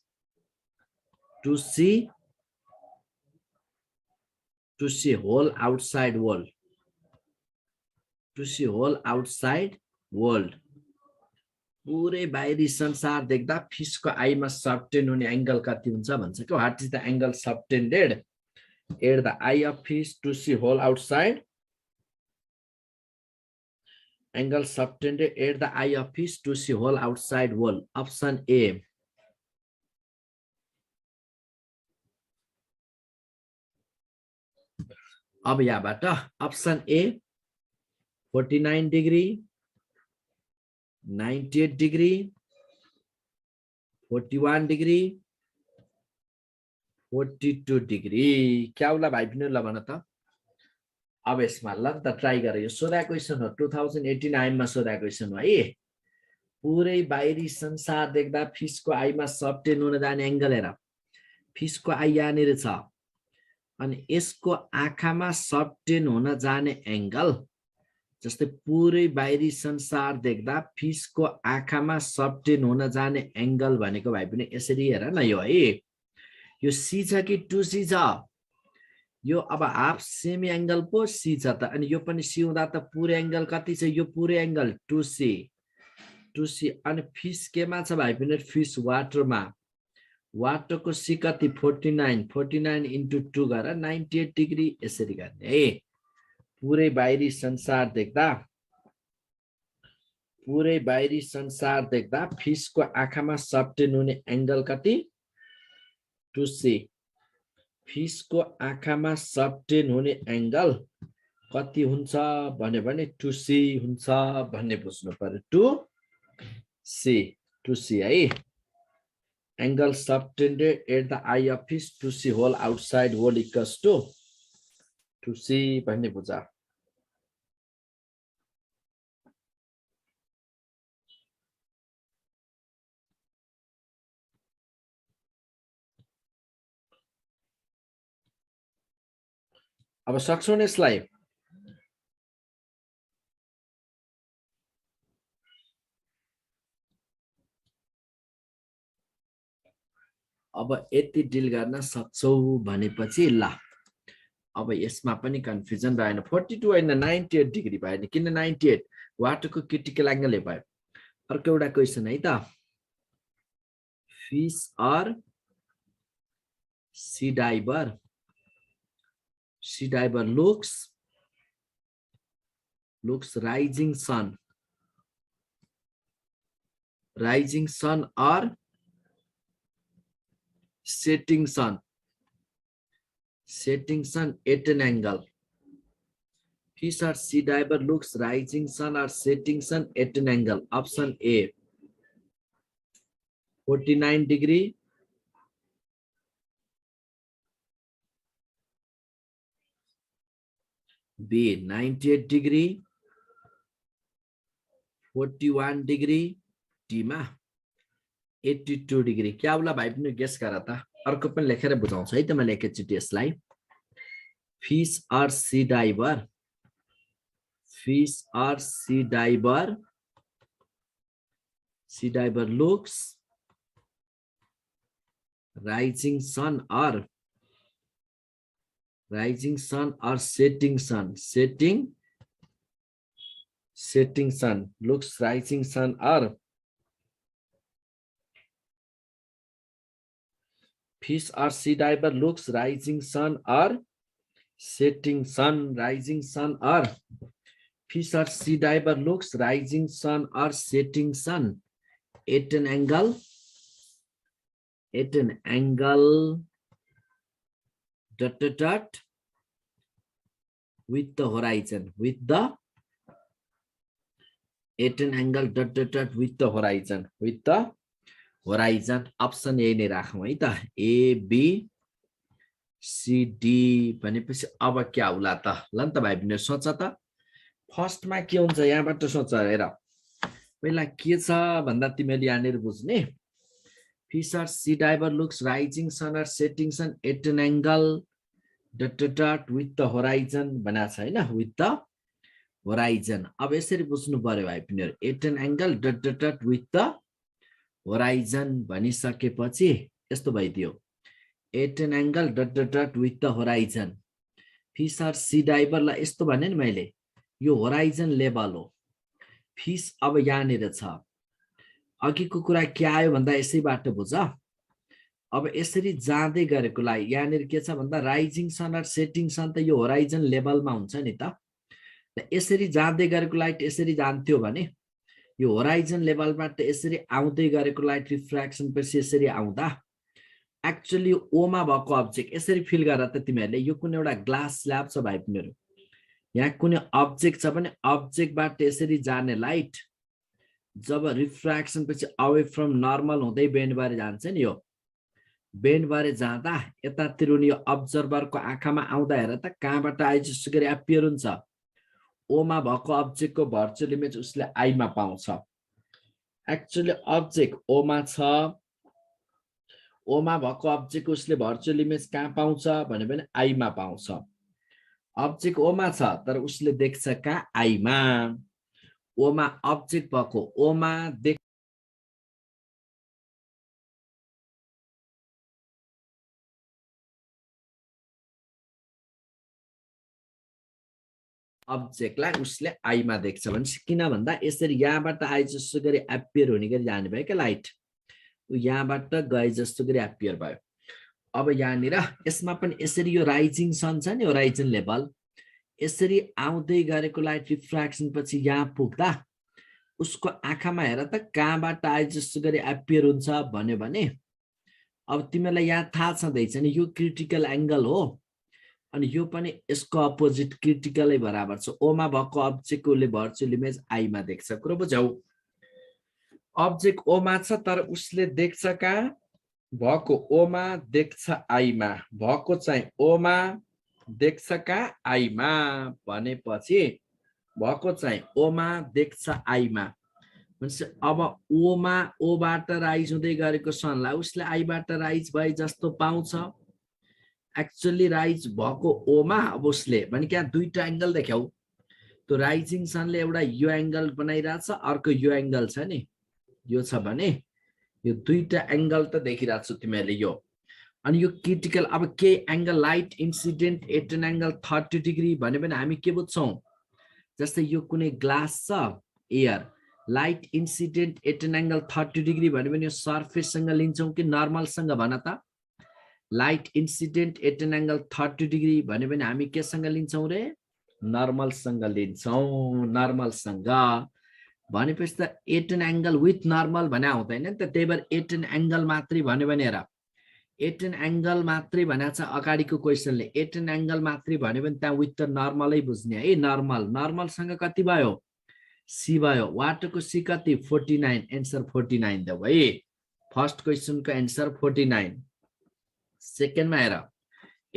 to see whole outside world. To see whole outside world. पूरे बाहिरी संसार देख्दा फिशको आईमा subtended हुने angle कति हुन्छ भन्छ के what is the angle subtended at the eye of fish to see whole outside angle subtended at the eye of fish to see whole outside world option A अब यहाँबाट option A 49 degree 98 degree 41 degree 42 degree क्या होला भाइ पनि ल भन त अब यसमा ल त ट्राई गरे यो सोधा क्वेशन हो 2089 मा सोधा क्वेशन हो है पुरै बाहिरी संसार देख्दा फिशको आईमा सबटेन हुन जाने एंगल हेर फिशको आई यहाँनिर छ अनि यसको आँखामा सबटेन हुन जाने एंगल जस्तै पुरै बाहिरी संसार देख्दा फिशको आँखामा सबटेन हुन जाने एंगल भनेको भाइ पनि यसरी हेर न यो है यो सी छ कि 2c छ यो अब हाफ सेमी एंगल पो सी छ त अनि यो पनि सी हुँदा त पुरै एंगल कति छ यो पुरै एंगल 2c अनि फिश केमा छ भाइ पनि फिश वाटरमा वाटरको सी कति 49 इन्टु 2 गरेर 98 डिग्री यसरी गर्ने है पूरे बाहिरी संसार देख्दा फिशको आँखामा सबटेन हुने एंगल कति 2c फिशको आँखामा सबटेन हुने एंगल कति हुन्छ भन्यो भने 2c हुन्छ भन्ने बुझ्नु पर्यो 2c है angle subtended at the eye of his 2c whole outside whole equals to 2c भन्ने बुझ अब सक्छौ नि यसलाई अब यति डिल गर्न सक्छौ भनेपछि ल अब यसमा पनि कन्फ्युजन रहेन 42 हैन 98 डिग्री भयो नि किन 98 वाटरको क्रिटिकल एंगल भयो अर्को एउटा क्वेशन है त fish or sea diver looks rising sun or setting sun at an angle. Fish or sea diver looks rising sun or setting sun at an angle. Option A 49 degree. B 98 degree. 41 degree. D मा 82 degree. क्या होला भाइ पनि guess गर त अर्को पनि लेखेर बुझाउँछु है त मैले एकैचोटी यसलाई fish or sea diver looks rising sun or setting sun looks rising sun or fish or sea diver looks rising sun or setting sun rising sun or fish or sea diver looks rising sun or setting sun at an angle dot with the horizon at an angle dot with the horizon option A नै राखौं है त A B C D भनेपछि अब क्या होला त ल नि त भाइ बहिनी सोच त फर्स्टमा के हुन्छ यहाँबाट सोच हेर पहिला के छ भन्दा तिमीले यहाँनिर बुझ्ने fish or sea diver looks rising sun or setting sun at an angle dot with the horizon भनेको छ हैन with the horizon अब यसरी बुझ्नु पर्यो भाइ बहिनी at an angle dot with the horizon भनिसकेपछि यस्तो भइदियो at an angle dot with the horizon fish or sea diver ला यस्तो भने नि मैले यो horizon लेभल हो fish अब यहाँनिर छ अघिको कुरा के आयो भन्दा यसैबाट बुझ अब यसरी जाँदै गरेकोलाई यहाँनिर के छ भन्दा राइजिङ सन र सेटिङ सन त यो होराइजन लेभलमा हुन्छ नि त यसरी जाँदै गरेको लाइट यसरी जान्थ्यो भने यो होराइजन लेभलबाट यसरी आउँदै गरेको लाइट रिफ्र्याक्सन पछि यसरी आउँदा एक्चुअली ओमा भएको अब्जेक्ट यसरी फिल गर त तिमीहरुले यो कुनै एउटा ग्लास स्ल्याब छ भाइ तिमीहरु यहाँ कुनै अब्जेक्ट छ भने अब्जेक्टबाट यसरी जाने लाइट जब रिफ्र्याक्सन पछि अवे फ्रम नर्मल हुँदै बेन्ड भएर जान्छ नि यो बेन्ड भएर जाँदा यतातिर नि यो अब्जर्भरको आँखामा आउँदा हेर त कहाँबाट आए जस्तो गरी एपियर हुन्छ ओमा भएको अब्जेक्टको भर्चुअल इमेज उसले आईमा पाउँछ एक्चुअली अब्जेक्ट ओमा छ ओमा भएको अब्जेक्ट उसले भर्चुअल इमेज कहाँ पाउँछ भने आईमा पाउँछ अब्जेक्ट ओमा छ तर उसले देख्छ कहाँ आईमा ओमा अब्जेक्ट भएको ओमा देख अब्जेक्टलाई उसले आईमा देख्छ भने किन भन्दा यसरी यहाँबाट आए जस्तो गरी एपियर हुने गरी जाने भयो के लाइट यहाँबाट गए जस्तो गरी एपियर भयो अब यहाँनिर यसमा पनि यसरी यो राइजिङ सन छ नि होराइजन लेभल यसरी आउँदै गरेको लाइट रिफ्र्याक्सन पछि यहाँ पुग्दा उसको आँखामा हेर त कहाँबाट आए जस्तो गरी एपियर हुन्छ भन्यो भने अब तिमीलाई यहाँ थाहा छँदैछ नि यो क्रिटिकल एंगल हो अनि यो पनि यसको अपोजिट क्रिटिकलै बराबर छ ओ मा भएको अब्जेक्टको ले भर्चुअल इमेज आई मा देख्छ कुरो बुझ्यौ अब्जेक्ट ओ मा छ तर उसले देख्छ का भएको ओ मा देख्छ आई मा भएको चाहिँ ओ मा देख्छ का आई मा भनेपछि भएको चाहिँ ओ मा देख्छ आई मा भनेपछि अब ओ मा ओ बाट राइज हुँदै गरेको सनलाई उसले आई बाट राइज भए जस्तो पाउँछ एक्चुअली राइज भएको ओ मा अब उसले भने क्या दुईटा एंगल देख्यौ त्यो राइजिङ सनले एउटा यो एंगल बनाइराछ अर्को यो एंगल छ नि यो छ भने यो दुईटा एंगल त देखिराछ तिमीहरुले यो अनि यो क्रिटिकल अब के angle light incident at an angle 30 degree भने पनि हामी के बुझ्छौं जस्तै यो कुनै ग्लास छ air light incident at an angle 30 degree भने पनि यो सरफेस सँग लिन्छौं कि नर्मल सँग भन त light incident at an angle 30 degree भने पनि हामी के सँग लिन्छौं रे नर्मल सँग लिन्छौं नर्मल सँग भनेपछि त at an angle with normal भने आउँदैन नि त त्यही भएर एट एन एंगल मात्रै भन्यो भने हेर एट एन एंगल मात्रै भनेछ अगाडिको क्वेशनले एट एन एंगल मात्रै भन्यो भने त्यहाँ विथ द नर्मलै बुझ्ने है नर्मल नर्मल सँग कति भयो सी भयो वाटको सी कति 49 आन्सर 49 द भाइ फर्स्ट क्वेशनको आन्सर 49 सेकेन्ड मा हेर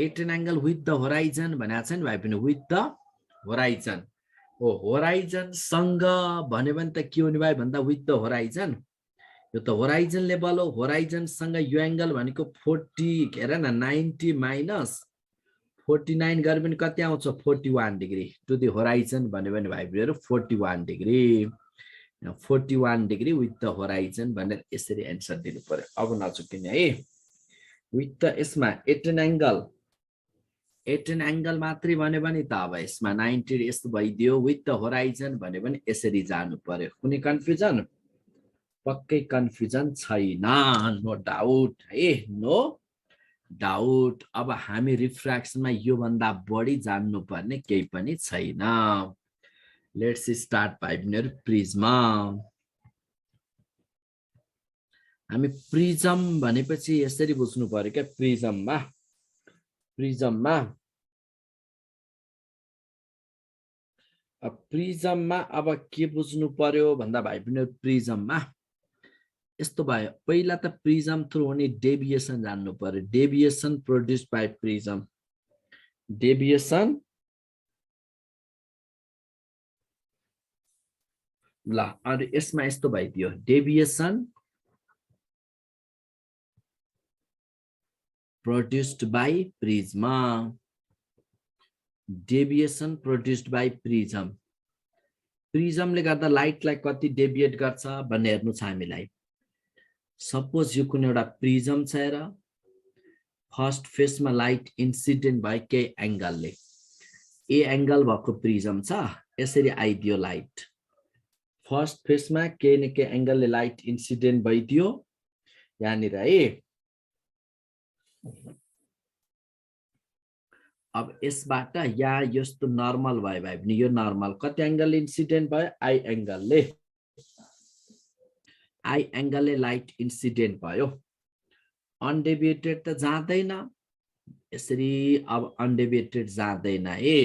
at an angle with the horizon भनेछ नि भाइ पनि विथ द होराइजन ओ होराइजन सँग भन्यो भने त के हुने भयो भन्दा विथ द होराइजन यो त होराइजन लेभल हो होराइजन सँग यो एंगल भनेको 40 हेर न 90 माइनस 49 गरे पनि कति आउँछ 41 डिग्री टु द होराइजन भन्यो भने भाइ brother 41 degree 41 degree with the horizon भनेर यसरी आन्सर दिनु पर्यो अब नचुकिने है विथ द यसमा एट एन एंगल मात्रै भन्यो भने त अब यसमा 90 यस्तो भइदियो विथ द होराइजन भन्यो भने यसरी जानु पर्यो कुनै कन्फ्युजन पक्कै कन्फ्युजन छैन नो डाउट है नो डाउट अब हामी रिफ्र्याक्सनमा यो भन्दा बढी जान्नु पर्ने केही पनि छैन लेट्स स्टार्ट भाइ बहिनीहरु प्रिज्म हामी प्रिज्म भनेपछि यसरी बुझ्नु पर्यो के प्रिज्ममा प्रिज्ममा अब के बुझ्नु पर्यो भन्दा भाइ बहिनीहरु प्रिज्ममा यस्तो भयो पहिला त प्रिज्म थ्रु हुने डेभिएसन जान्नु पर्यो deviation produced by prism deviation ल अनि यसमा यस्तो भइदियो deviation produced by prism deviation produced by prism प्रिज्मले गर्दा लाइटलाई कति डेभिएट गर्छ भन्ने हेर्नु छ हामीलाई सपोज यो कुनै एउटा प्रिज्म छ र फर्स्ट फेसमा लाइट इन्सिडेन्ट भयो के एंगलले ए एंगल भएको प्रिज्म छ यसरी आइदियो लाइट फर्स्ट फेसमा के न के एंगलले लाइट इन्सिडेन्ट भइदियो यहाँनिर है अब यसबाट यहाँ यस्तो नर्मल भयो भाइ पनि यो नर्मल कति एंगलले इन्सिडेन्ट भयो आई एंगलले लाइट इन्सिडेन्ट भयो अनडेभिएटेड त जाँदैन यसरी अब अनडेभिएटेड जाँदैन है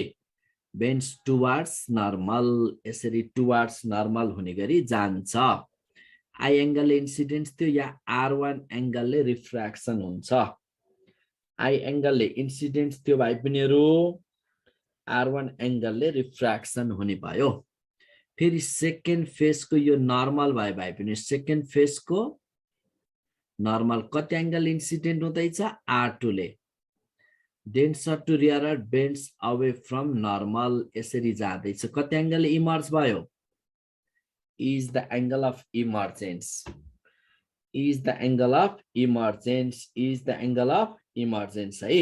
बेन्ड्स टुवर्ड्स नर्मल यसरी टुवर्ड्स नर्मल हुने गरी जान्छ आई एंगलले इन्सिडेन्ट थियो या R1 एंगलले रिफ्र्याक्सन हुन्छ आई एंगलले इन्सिडेन्ट थियो भाइ बहिनीहरु R1 एंगलले रिफ्र्याक्सन हुने भयो फेरि सेकेन्ड फेजको यो नर्मल भयो भाइ पनि सेकेन्ड फेजको नर्मल कति एंगल इन्सिडेन्ट हुँदैछ R2 ले denser to rare bends away from normal यसरी जाँदैछ कति एंगल इमर्ज भयो is the angle of emergence is the angle of emergence है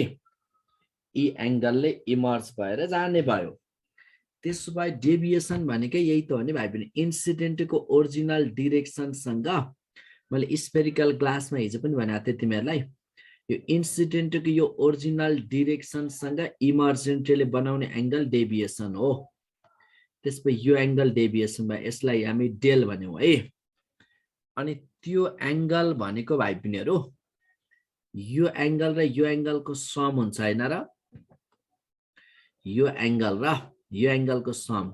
ई एंगलले इमर्ज भएर जाने भयो त्यसो भए डेभिएसन भनेकै यही त हो नि भाइ पनि इन्सिडेन्टको ओरिजिनल डाइरेक्सन सँग मैले स्फेरिकल ग्लासमा हिजो पनि भनेको थिएँ तिमीहरुलाई यो इन्सिडेन्टको यो ओरिजिनल डाइरेक्सन सँग इमर्जेन्टले बनाउने एंगल डेभिएसन हो त्यसपछि यो एंगल डेभिएसन भयो यसलाई हामी डेल भन्यौ है अनि त्यो एंगल भनेको भाइ बहिनीहरु यो एंगल र यो एंगलको सम हुन्छ हैन र यो एंगल र यो एंगल को सम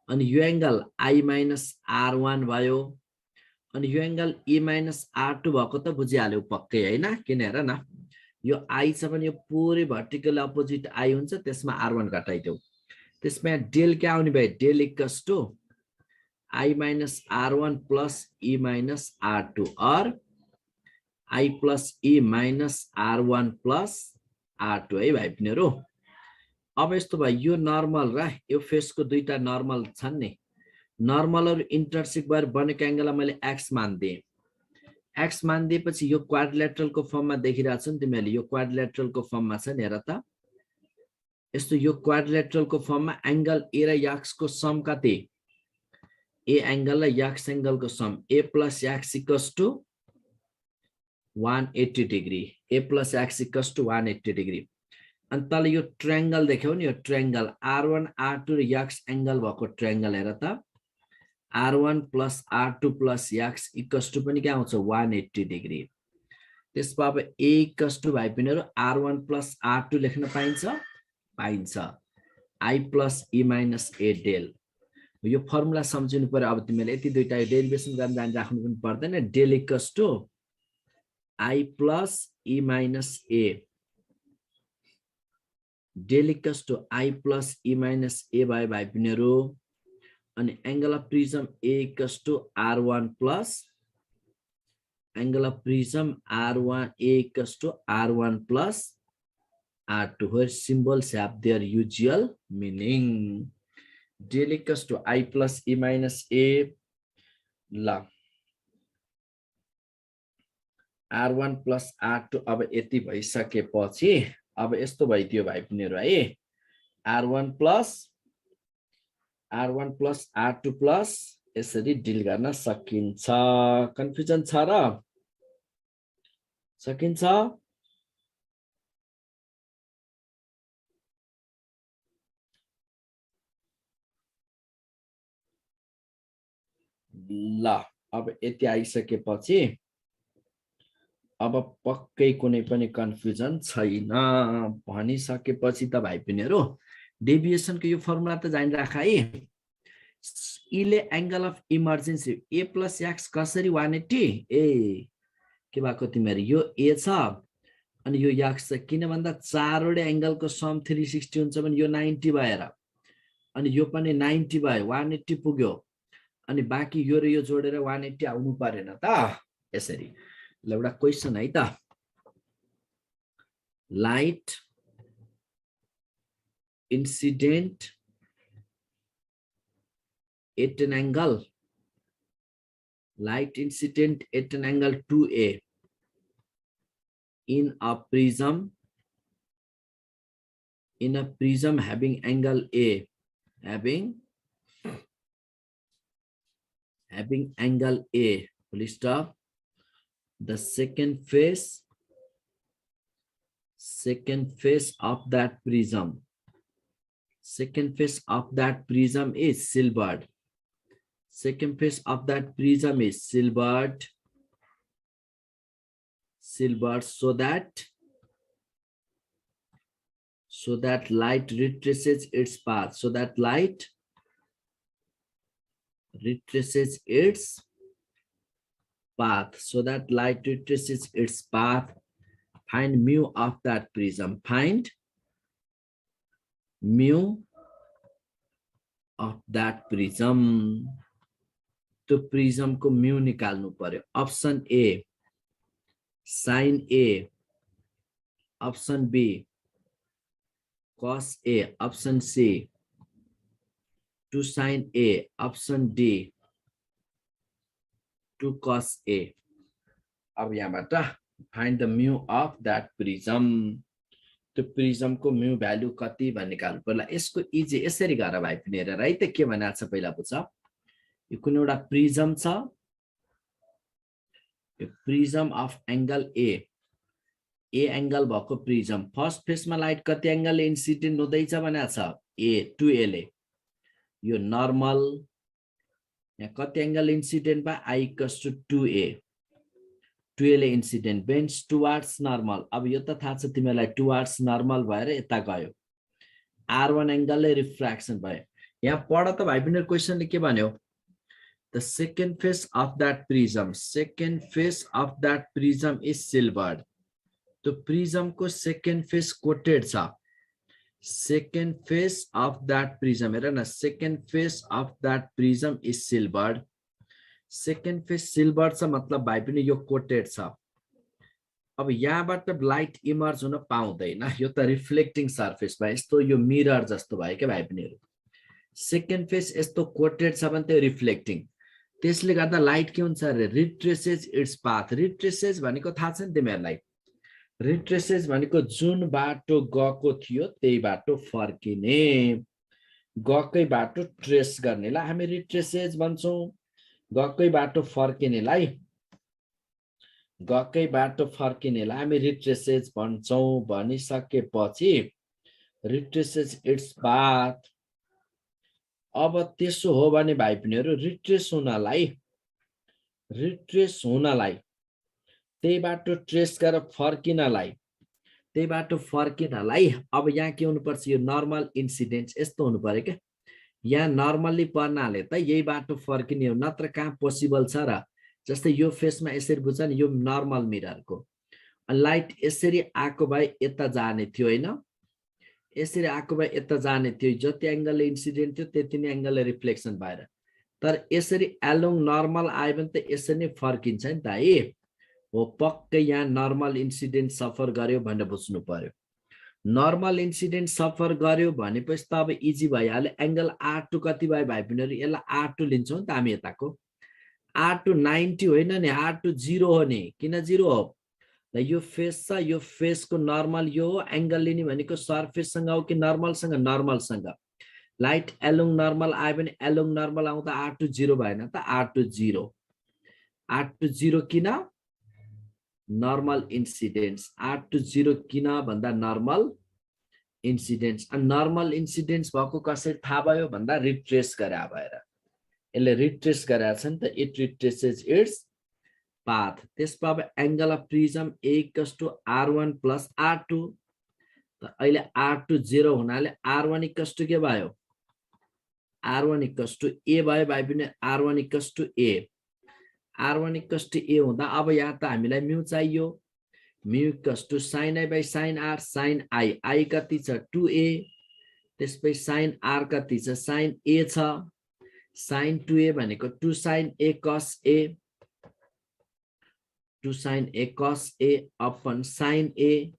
अनि यो एंगल I minus R1 भयो अनि यो एंगल E minus R2 भएको त बुझिहाल्यौ पक्कै हैन किन हेर न यो I छ भने यो पुरै भर्टिकल अपोजिट I हुन्छ त्यसमा R1 घटाइदेऊ त्यसमा डेल के आउने भयो del equals to I minus R1 plus E minus R2 or I plus E minus R1 plus R2 है भाइ पिनेहरु अब यस्तो भयो यो नर्मल र यो फेसको दुईटा नर्मल छन् नि नर्मलहरु इन्टरसेक्ट भएर बनेको एंगललाई मैले x मान्दिए x मान्दिएपछि यो क्वाड्रिलेटरलको फर्ममा देखिरहेछ नि तिमीले यो क्वाड्रिलेटरलको फर्ममा छ नि हेर त यस्तो यो क्वाड्रिलेटरलको फर्ममा एंगल a र x को सम कति a एंगल र x एंगल को some a plus x equals to 180 degree a plus x equals to 180 degree अनि तल यो ट्रायंगल देख्यौ नि यो ट्रायंगल R1 R2 र x एंगल भएको ट्रायंगल हेर त R1 plus R2 plus x equals to पनि के आउँछ 180 degree त्यसपछि अब a equals to भाइ पिनेहरु R1 plus R2 लेख्न पाइन्छ I plus E minus A del यो फर्मुला सम्झिनु पर्यो अब तिमीले यति दुईटा डेरिभेसन गर्न जान राख्नु पनि पर्दैन del equals to I plus E minus A del equals to I plus E minus A भयो भाइ पिनेहरु अनि angle of prism A equals to R1 plus angle of prism R1 A equals to R1 plus R2 where symbols have their usual meaning. Del equals to I plus E minus A ल R1 plus R2 अब यति भइसकेपछि अब यस्तो भइदियो भाइ पिनेहरु है R1 plus R2 plus यसरी डिल गर्न सकिन्छ कन्फ्युजन छ र सकिन्छ ल अब यति आइसकेपछि अब पक्कै कुनै पनि कन्फ्युजन छैन भनिसकेपछि त भाइ पिनेहरु डेभिएसन को यो फर्मुला त जानि राख है E ले angle of emergency A plus x कसरी 180 ए के भएको तिमीहरु यो A छ अनि यो x छ किन भन्दा चारवटा एंगल को सम 360 हुन्छ भने यो 90 भएर अनि यो पनि 90 भयो 180 पुग्यो अनि बाकी यो र यो जोडेर 180 आउनु परेन त यसरी ल एउटा क्वेशन है त light incident at an angle light incident at an angle 2a in a prism having angle a having angle a full stop the second face of that prism is silvered. Second face of that prism is silvered so that light retraces its path. So that light retraces its path. Find mu of that prism. Find mu of that prism. तो prism को mu निकाल्नु पर्यो option A sin A option B cos A option C 2 sin A option D 2 cos A अब यहाँबाट find the mu of that prism त्यो prism को mu value कति भन्ने निकाल्नु पर्ला यसको इजी यसरी गर भाइ पिनेहरु है त के भनेको छ पहिला बुझ यो कुन एउटा प्रिज्म छ यो prism of angle A angle भएको प्रिज्म फर्स्ट फेसमा लाइट कति एंगलले इन्सिडेन्ट हुँदैछ भनेको छ ए 2a ले यो नर्मल यहाँ कति एंगल इन्सिडेन्ट बा I equals to 2a ले इन्सिडेन्ट बेन्ड्स टुवर्ड्स नर्मल अब यो त थाहा छ तिमीलाई टुवर्ड्स नर्मल भएर यता गयो R1 एंगलले रिफ्र्याक्सन भयो यहाँ पढ त भाइ पनि क्वेशनले के भन्यो the second face of that prism is silvered the prism को second face coated छ second face of that prism हेर न second face of that prism is silvered second face silvered छ मतलब भाइ पनि यो coated छ अब यहाँबाट लाइट इमर्ज हुन पाउँदैन यो त रिफ्लेक्टिङ सर्फेस भयो यस्तो यो मिरर जस्तो भयो के भाइ पनि सेकेन्ड फेस यस्तो कोटेड छ भने त्यो रिफ्लेक्टिङ त्यसले गर्दा लाइट के हुन्छ रे रिट्रेसेस इट्स पाथ रिट्रेसेस भनेको थाहा छ नि तिमीहरुलाई रिट्रेसेस भनेको जुन बाटो गएको थियो त्यही बाटो फर्किने गएकै बाटो ट्रेस गर्नेलाई हामी रिट्रेसेस भन्छौं गएकै बाटो फर्किनेलाई हामी रिट्रेसेस भन्छौं भनिसकेपछि रिट्रेसेस इट्स पाथ अब त्यसो हो भने भाइ बहिनीहरु रिट्रेस हुनलाई त्यही बाटो ट्रेस गरेर फर्किनलाई अब यहाँ के हुनु पर्छ यो नर्मल इन्सिडेन्ट यस्तो हुनु पर्यो के यहाँ नर्मली पर्नाले त यही बाटो फर्किने हो नत्र कहाँ पोसिबल छ र जस्तै यो फेसमा यसरी बुझ्छ नि यो नर्मल मिररको लाइट यसरी आको भए यता जाने थियो हैन यसरी आको भए यता जाने थियो जति एंगलले इन्सिडेन्ट थियो त्यति नै एंगलले रिफ्लेक्सन भएर तर यसरी एलोङ नर्मल आयो भने त यसरी नै फर्किन्छ नि त है हो पक्कै यहाँ नर्मल इन्सिडेन्ट सफर गर्यो भनेर बुझ्नु पर्यो नर्मल इन्सिडेन्ट सफर गर्यो भनेपछि त अब इजी भइहाल्यो एंगल R2 कति भयो भाइ बहिनीहरु यसलाई R2 लिन्छौं नि त हामी यताको R2 90 होइन नि R2 0 हो नि किन 0 हो ल यो फेस छ यो फेसको नर्मल यो एंगल लिने भनेको सरफेस सँग हो कि नर्मल सँग लाइट एलोङ नर्मल आयो भने एलोङ नर्मल आउँदा R2 0 भएन त R2 0 किन नर्मल इन्सिडेन्ट्स R2 0 किन भन्दा नर्मल इन्सिडेन्ट्स अनि नर्मल इन्सिडेन्ट्स भएको कसरी थाहा भयो भन्दा रिट्रेस गरे भएर यसले रिट्रेस गरेछ नि त इट रिट्रेसेस इट्स पाथ त्यसपछि अब angle of prism A = R1 + R2 त अहिले R2 0 हुनाले R1 = के भयो R1 = A भयो भाइ पनि R1 = A हुँदा अब यहाँ त हामीलाई म्यु चाहियो म्यु = sin I / sin R sin I कति छ 2A त्यसपछि sin R कति छ sin A छ sin 2A भनेको 2 sin A cos A 2 sin A cos A upon sin A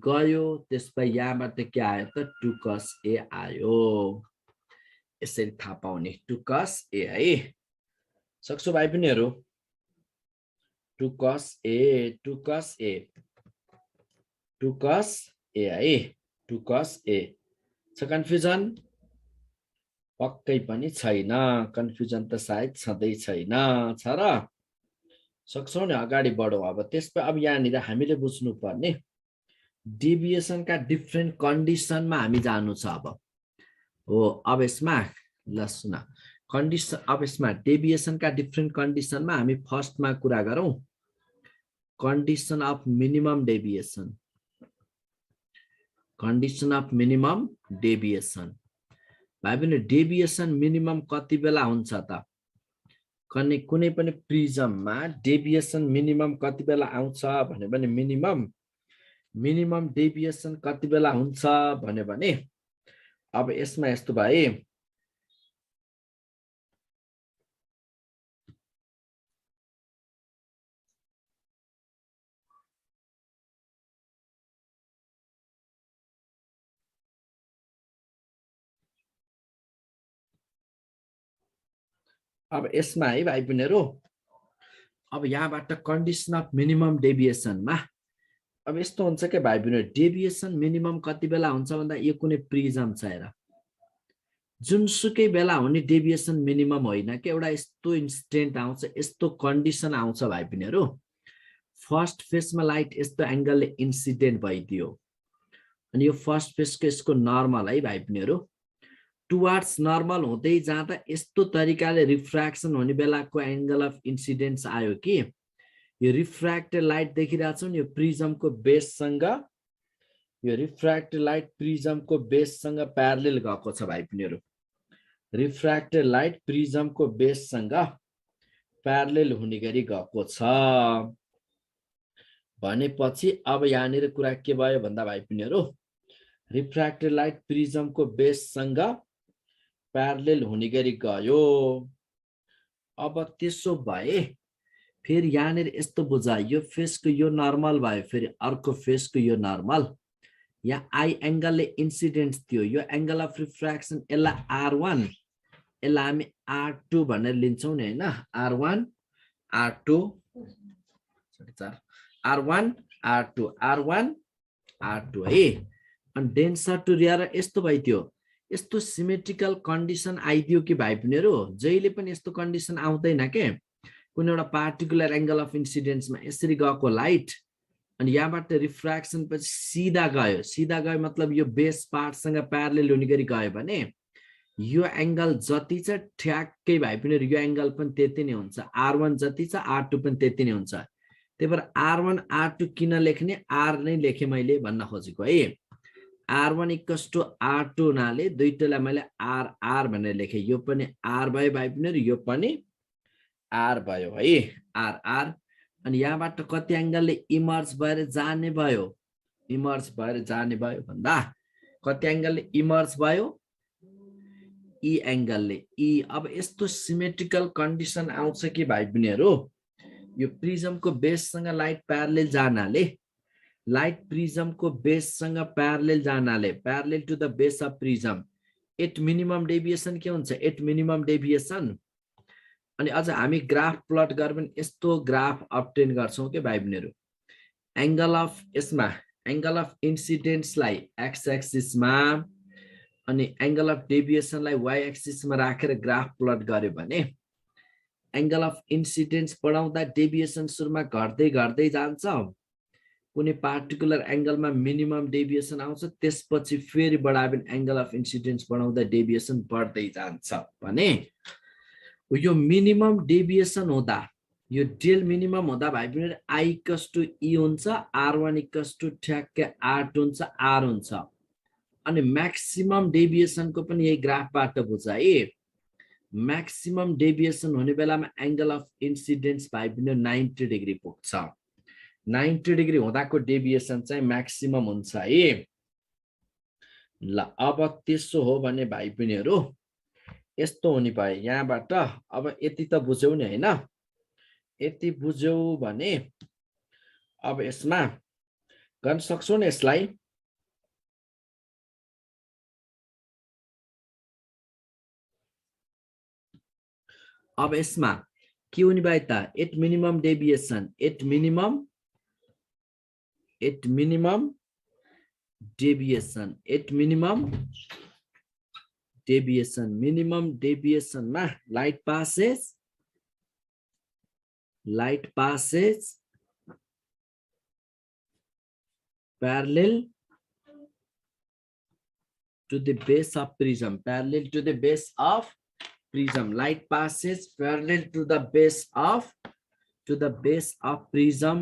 गयो त्यसपछि यहाँबाट के आयो त 2 cos A आयो यसरी थाहा पाउने 2 cos A है सक्छु भाइ बहिनीहरु 2 cos A है 2 cos A छ कन्फ्युजन पक्कै पनि छैन कन्फ्युजन त सायद छँदै छैन छ र सक्छौ नि अगाडि बढौ अब त्यसपछि अब यहाँ निर हामीले बुझ्नु पर्ने डेभिएसन का डिफरेन्ट कन्डिसनमा हामी जानु छ अब हो अब यसमा ल सुन कन्डिसन अब यसमा डेभिएसन का डिफरेन्ट कन्डिसनमा हामी फर्स्टमा कुरा गरौं कन्डिसन अफ मिनिमम डेभिएसन भाइ पनि डेभिएसन मिनिमम कति बेला हुन्छ त कुनै पनि प्रिजममा डेभिएसन मिनिमम कति बेला आउँछ भने मिनिमम डेभिएसन कति बेला हुन्छ भने अब यसमा यस्तो भए अब यसमा है भाइ बहिनीहरु अब यहाँबाट कन्डिसन अफ मिनिमम डेभिएसनमा अब यस्तो हुन्छ के भाइ बहिनीहरु डेभिएसन मिनिमम कति बेला हुन्छ भन्दा यो कुनै प्रिजम छ हेर जुनसुकै बेला हुने डेभिएसन मिनिमम होइन के एउटा यस्तो इन्स्टेन्ट आउँछ यस्तो कन्डिसन आउँछ भाइ बहिनीहरु फर्स्ट फेसमा लाइट यस्तो एंगलले इन्सिडेन्ट भइदियो अनि यो फर्स्ट फेसको यसको नर्मल है भाइ बहिनीहरु टुवर्ड्स नर्मल हुँदै जाँदा यस्तो तरिकाले रिफ्र्याक्सन हुने बेलाको एंगल अफ इन्सिडेन्स आयो कि यो रिफ्र्याक्टेड लाइट देखिरहेछौ नि यो प्रिजमको बेससँग यो रिफ्र्याक्टेड लाइट प्रिजमको बेससँग प्यारलेल गएको छ भाइ बहिनीहरु रिफ्र्याक्टेड लाइट प्रिजमको बेससँग प्यारलेल हुने गरी गएको छ भनेपछि अब यहाँनिर कुरा के भयो भन्दा भाइ बहिनीहरु रिफ्र्याक्टेड लाइट प्रिजमको बेससँग प्यारलेल हुने गरी गयो अब त्यसो भए फेरि यहाँनिर यस्तो बुझा यो फेसको यो नर्मल भयो फेरि अर्को फेसको यो नर्मल यहाँ आई एंगलले इन्सिडेन्स थियो यो एंगल अफ रिफ्र्याक्सन यसलाई R1 यसलाई हामी R2 भनेर लिन्छौं नि हैन R1 R2 R1 R2 R1 R2 है अनि डेन्सर टु रियर यस्तो भइदियो यस्तो सिमेट्रिकल कन्डिसन आइदियो कि भाइ बहिनीहरु जहिले पनि यस्तो कन्डिसन आउँदैन के कुनै एउटा पार्टिकुलर एंगल अफ इन्सिडेन्समा यसरी गएको लाइट अनि यहाँबाट रिफ्र्याक्सन पछि सीधा गयो मतलब यो बेस पार्टसँग प्यारलेल हुने गरी गयो भने यो एंगल जति छ ठ्याक्कै भाइ बहिनीहरु यो एंगल पनि त्यति नै हुन्छ R1 जति छ R2 पनि त्यति नै हुन्छ त्यही भएर R1 R2 किन लेख्ने R नै लेखे मैले भन्न खोजेको है R1 = R2 हुनाले दुईटैलाई मैले R भनेर लेखे यो पनि R भयो भाइ बहिनीहरु यो पनि R भयो है R अनि यहाँबाट कति एंगलले इमर्ज भएर जाने भयो भन्दा कति एंगलले इमर्ज भयो ई एंगलले ई अब यस्तो सिमेट्रिकल कन्डिसन आउँछ कि भाइ बहिनीहरु यो प्रिजमको बेससँग लाइट प्यारलेल जानाले लाइट प्रिजमको बेससँग प्यारलेल जानाले parallel to the base of prism at minimum deviation के हुन्छ एट मिनिमम डेभिएसन अनि अझ हामी ग्राफ प्लट गरेर पनि यस्तो ग्राफ अब्टेन गर्छौं के भाइ बहिनीहरु एंगल अफ यसमा एंगल अफ इन्सिडेन्सलाई एक्स एक्सिसमा अनि एंगल अफ डेभिएसनलाई वाई एक्सिसमा राखेर ग्राफ प्लट गर्यो भने एंगल अफ इन्सिडेन्स पढाउँदा डेभिएसन सुरुमा घट्दै घट्दै जान्छ कुनै पार्टिकुलर एंगलमा मिनिमम डेभिएसन आउँछ त्यसपछि फेरि बढायो भने एंगल अफ इन्सिडेन्स पढाउँदा डेभिएसन बढ्दै जान्छ भने यो मिनिमम डेभिएसन हुँदा यो डेल मिनिमम हुँदा भाइ बहिनीहरु I = E हुन्छ R1 = ठ्याक्कै R2 हुन्छ R हुन्छ अनि म्याक्सिमम डेभिएसनको पनि यही ग्राफबाट बुझाए म्याक्सिमम डेभिएसन हुने बेलामा एंगल अफ इन्सिडेन्स भाइ बहिनीहरु 90 डिग्री पुग्छ 90 डिग्री हुँदाको डेभिएसन चाहिँ म्याक्सिमम हुन्छ है ल अब त्यसो हो भने भाइ बहिनीहरु यस्तो हुने भयो यहाँबाट अब यति त बुझ्यौ नि हैन यति बुझ्यौ भने अब यसमा गर्न सक्छौ नि यसलाई अब यसमा के हुने भयो त at minimum deviation at minimum deviation minimum deviation मा light passes parallel to the base of prism light passes parallel to the base of prism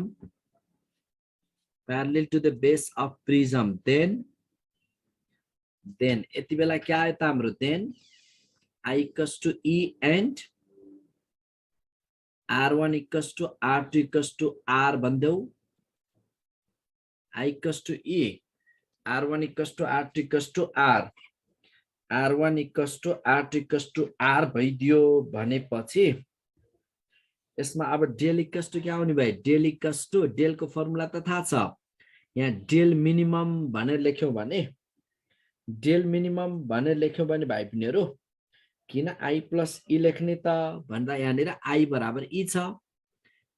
then यति बेला के आयो त हाम्रो then I = E and R1 = R2 = R भन्देऊ I = E R1 = R2 = R R1 = R2 = R भइदियो भनेपछि यसमा अब डेल = के आउने भयो डेल को फर्मुला त थाहा छ यहाँ डेल मिनिमम भनेर लेख्यौ भने भाइ बहिनीहरु किन I + E लेख्ने त भन्दा यहाँनिर I = E छ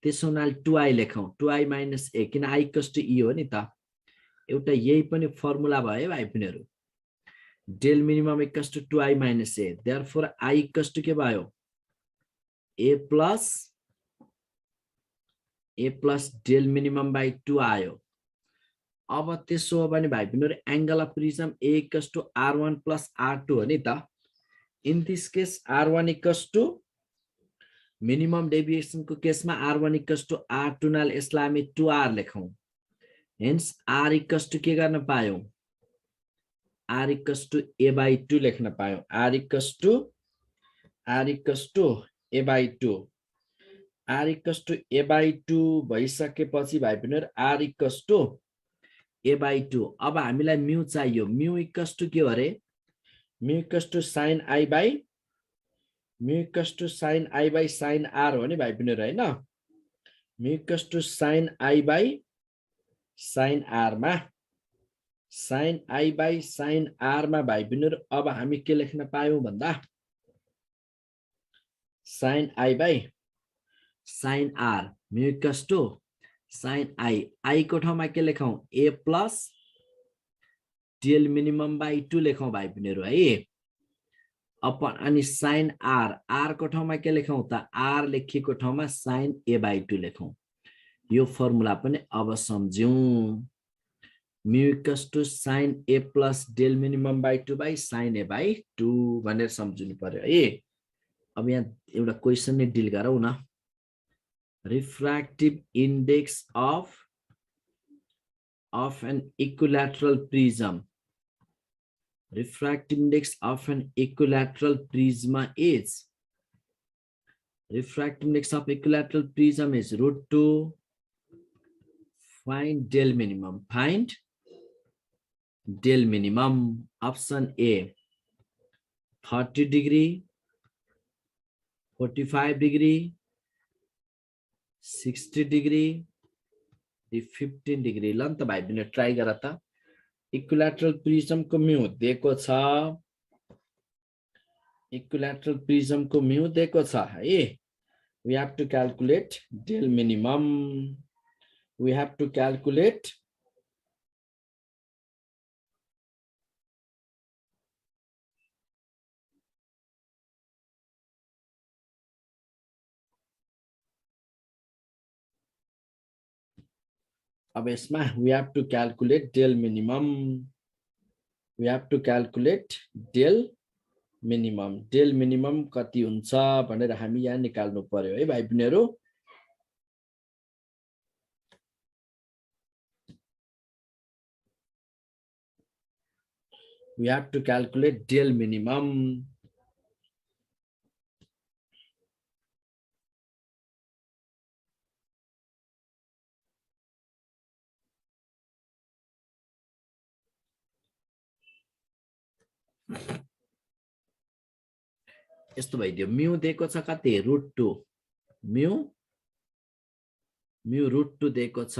त्यसो हुनाले 2I लेखौं 2I - A किन I = E हो नि त एउटा यही पनि फर्मुला भयो भाइ बहिनीहरु del minimum = 2I - A therefore I = के भयो A plus del minimum by 2 आयो अब त्यसो हो भने भाइ बहिनीहरु angle of prism A = R1 + R2 हो नि त in this case R1 = minimum deviation को केसमा R1 = R2 नाल यसलाई हामी 2R लेखौं हेन्स r इक्वल्स टु के गर्न पायौं r इक्वल्स टु a/2 लेख्न पायौं r equals to a/2 r equals to a/2 भइसकेपछि भाइ बहिनीहरु r इक्वल्स टु a/2 अब हामीलाई म्यु चाहियो म्यु इक्वल्स टु के हो रे mu equals to sin i by mu equals to sin i by sin r हो नि भाइ बहिनीहरु हैन mu equals to sin i by sin r मा sin i by sin r मा भाइ बहिनीहरु अब हामी के लेख्न पायौं भन्दा sin i by sin r म्यु इक्वल्स टु sin i को ठाउँमा के लेखौं a plus del minimum by 2 लेखौं भाइ बहिनीहरु है अपन अनि sin r को ठाउँमा के लेखौं त r लेखिएको ठाउँमा sin a/2 लेखौं यो फर्मुला पनि अब सम्झ्यौं mu equals to sin a plus del minimum by 2 by sin a/2 भनेर सम्झिनु पर्यो है अब यहाँ एउटा क्वेशन नै डिल गरौँ न refractive index of an equilateral prism refractive index of an equilateral prism is refractive index of equilateral prism is √2 find del minimum option A 30 degree 45 degree 60 degree 15 degree ल त भाइ बहिनी ट्राई गर त equilateral prism को mu दिएको छ equilateral prism को म्यू दिएको छ है we have to calculate del minimum we have to calculate अब यसमा we have to calculate del minimum we have to calculate del minimum कति हुन्छ भनेर हामी यहाँ निकाल्नु पर्यो है भाइ बहिनीहरु we have to calculate del minimum यस्तो भइदियो म्यू दिएको छ कति √2 म्यू √2 दिएको छ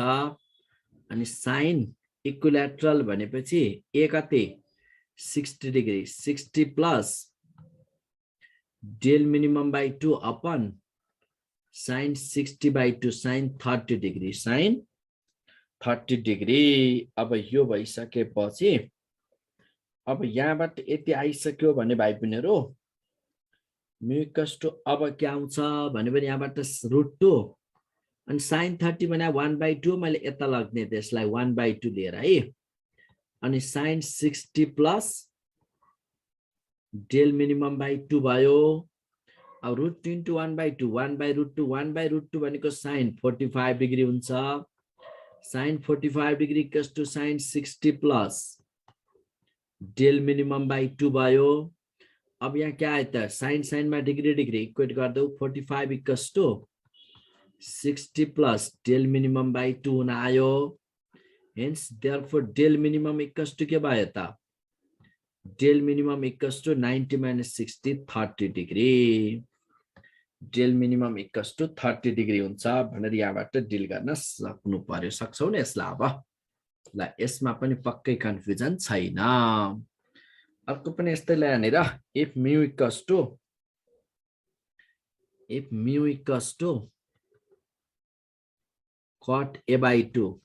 अनि sin इक्विलैटरल भनेपछि a कति 60 degree 60 plus del minimum by 2 upon sin 60/2 sin 30 degree sin 30 degree अब यो भइसकेपछि अब यहाँबाट यति आइसक्यो भने भाइ बहिनीहरु म्यू इक्वल्स टु अब के आउँछ भने पनि यहाँबाट √2 अनि sin 30 भने 1/2 मैले यता लग्ने त्यसलाई 1/2 लिएर है अनि sin 60 plus del minimum by 2 भयो अब √2 into 1/2 1/√2 भनेको sin 45 degree हुन्छ sin 45 degree equals to sin 60 plus del minimum by 2 भयो अब यहाँ क्या आयो त sin मा डिग्री इक्वेट गर्दै 45 equals to 60 plus del minimum by 2 हुन आयो hence therefore del minimum equals to के भयो त del minimum equals to 90 minus 60 30 degree del minimum equals to 30 degree हुन्छ भनेर यहाँबाट डिल गर्न सक्नु पर्यो सक्छौ नि यसलाई अब ल यसमा पनि पक्कै कन्फ्युजन छैन अर्को पनि यस्तै ल्याएर if mu equals to cot a/2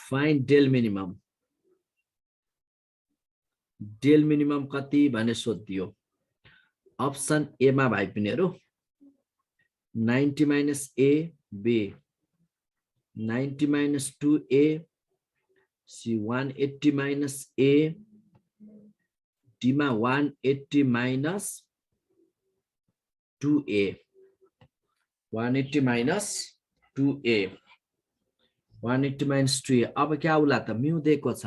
find del minimum कति भने सोधियो अप्सन ए मा भाइ बहिनीहरु 90 minus a b 90 minus 2a c 180 minus a d मा 180 minus 2a 180 minus 2a 180 minus 2a. अब क्या होला त म्यू दिएको छ,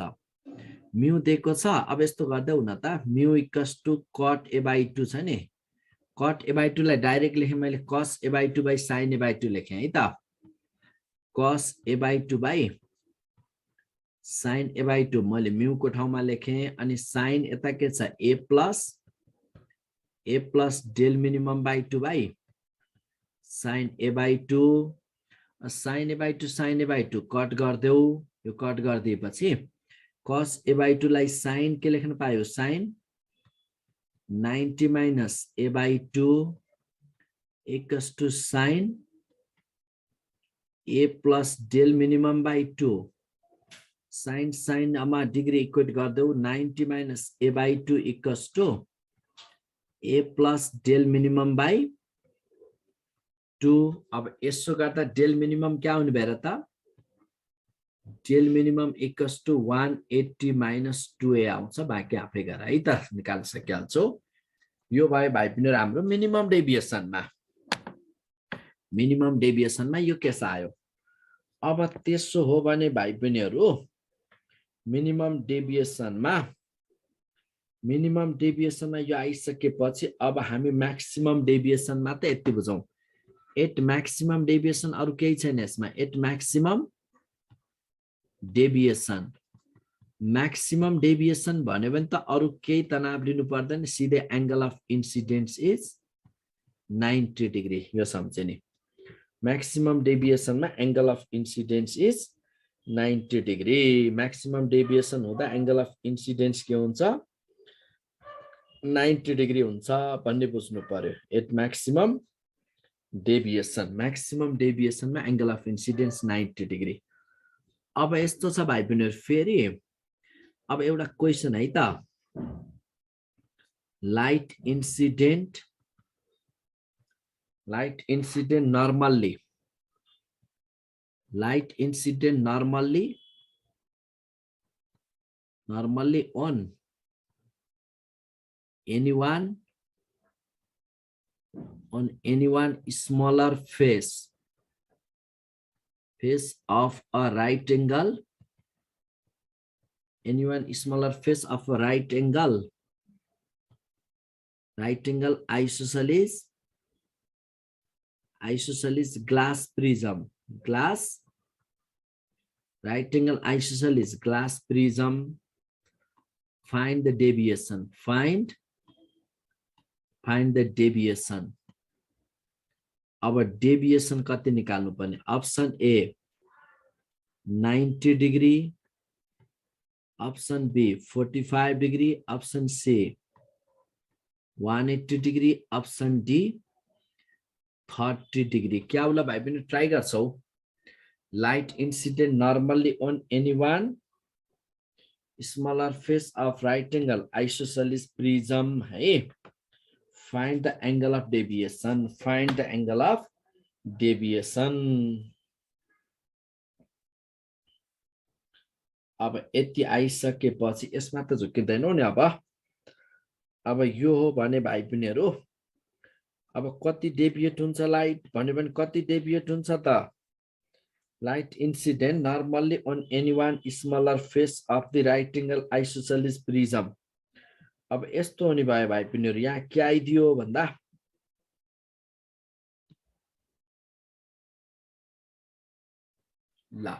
म्यू दिएको छ। अब यस्तो गर्दै हुन त mu equals to cot a by 2 छ नि, cot a by 2 लाई डाइरेक्ट लेखेँ मैले cos a by 2 by sin a by 2 लेखेँ है त, cos a by 2 by sin a by 2 मैले म्यू को ठाउँमा लेखेँ, अनि sin यता के छ a plus del minimum by 2 by sin a by 2, sin a by 2 sin a by 2 cut गर्देऊ, यो कट गरिदिएपछि cos a by 2 लाई sin के लेख्न पायो, sin 90 minus a by 2 equals to sin a plus del minimum by 2, sin अमा degree equate गर्देऊ, 90 minus a by 2 equals to a plus del minimum by 2. अब यसो गर्दा del minimum क्या हुने भएर त, del minimum equals to 180 minus 2a आउँछ, बाँकी आफै गर है त, निकाल्न सकिहाल्छौ। यो भयो भाइ बहिनीहरु हाम्रो मिनिमम डेभिएसनमा यो केस आयो। अब त्यसो हो भने भाइ बहिनीहरु मिनिमम डेभिएसनमा यो आइसकेपछि अब हामी म्याक्सिमम डेभिएसनमा त यति बुझौं, एट म्याक्सिमम डेभिएसन अरु केही छैन यसमा, at maximum deviation, maximum deviation भन्यो भने त अरु केही तनाव लिनु पर्दैन, सिधै angle of incidence is 90 degree, यो सम्झे नि। म्याक्सिमम डेभिएसनमा angle of incidence is 90 degree, maximum deviation हुँदा एंगल अफ इन्सिडेन्स के हुन्छ, 90 डिग्री हुन्छ भन्ने बुझ्नु पर्यो। एट म्याक्सिमम डेभिएसनमा एंगल अफ इन्सिडेन्स 90 डिग्री। अब यस्तो छ भाइ बहिनीहरु, फेरि अब एउटा क्वेशन है त, light incident normally on anyone smaller face of a right angle, isosceles glass prism, right angle isosceles glass prism, find the deviation, find the deviation। अब डेभिएसन कति निकाल्नु पर्ने, option A 90 degree, option B 45 degree, option C 180 degree, option D 30 degree. क्या होला भाइ पनि try गर्छौ, light incident normally on anyone smaller face of right angle isosceles prism है, find the angle of deviation, अब यति आइसकेपछि यसमा त झुकिँदैनौ नि। अब यो हो भने भाइ बहिनीहरु, अब कति डेभिएट हुन्छ लाइट भन्यो भने कति डेभिएट हुन्छ त, light incident normally on anyone smaller face of the right angle isosceles prism। अब यस्तो हुने भयो भाइ बहिनीहरु, यहाँ के आइदियो भन्दा ल,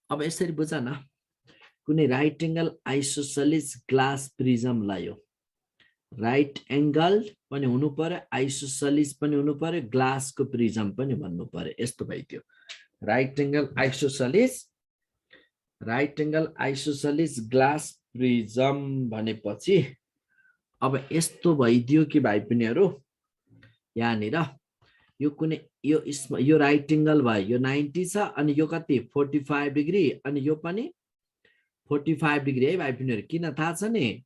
अब यसरी बुझ न, कुनै right angle isosceles glass prism लायो, राइट एंगल पनि हुनु पर्यो, आइसोसेलिस पनि हुनु पर्यो, ग्लास को प्रिजम पनि भन्नु पर्यो, यस्तो भइदियो। Right angle isosceles glass prism भनेपछि अब यस्तो भइदियो कि भाइ बहिनीहरु, यहाँनिर यो कुनै यो राइट एंगल भयो, यो 90 छ, अनि यो कति 45 डिग्री, अनि यो पनि 45 डिग्री है भाइ बहिनीहरु। किन थाहा छ नि,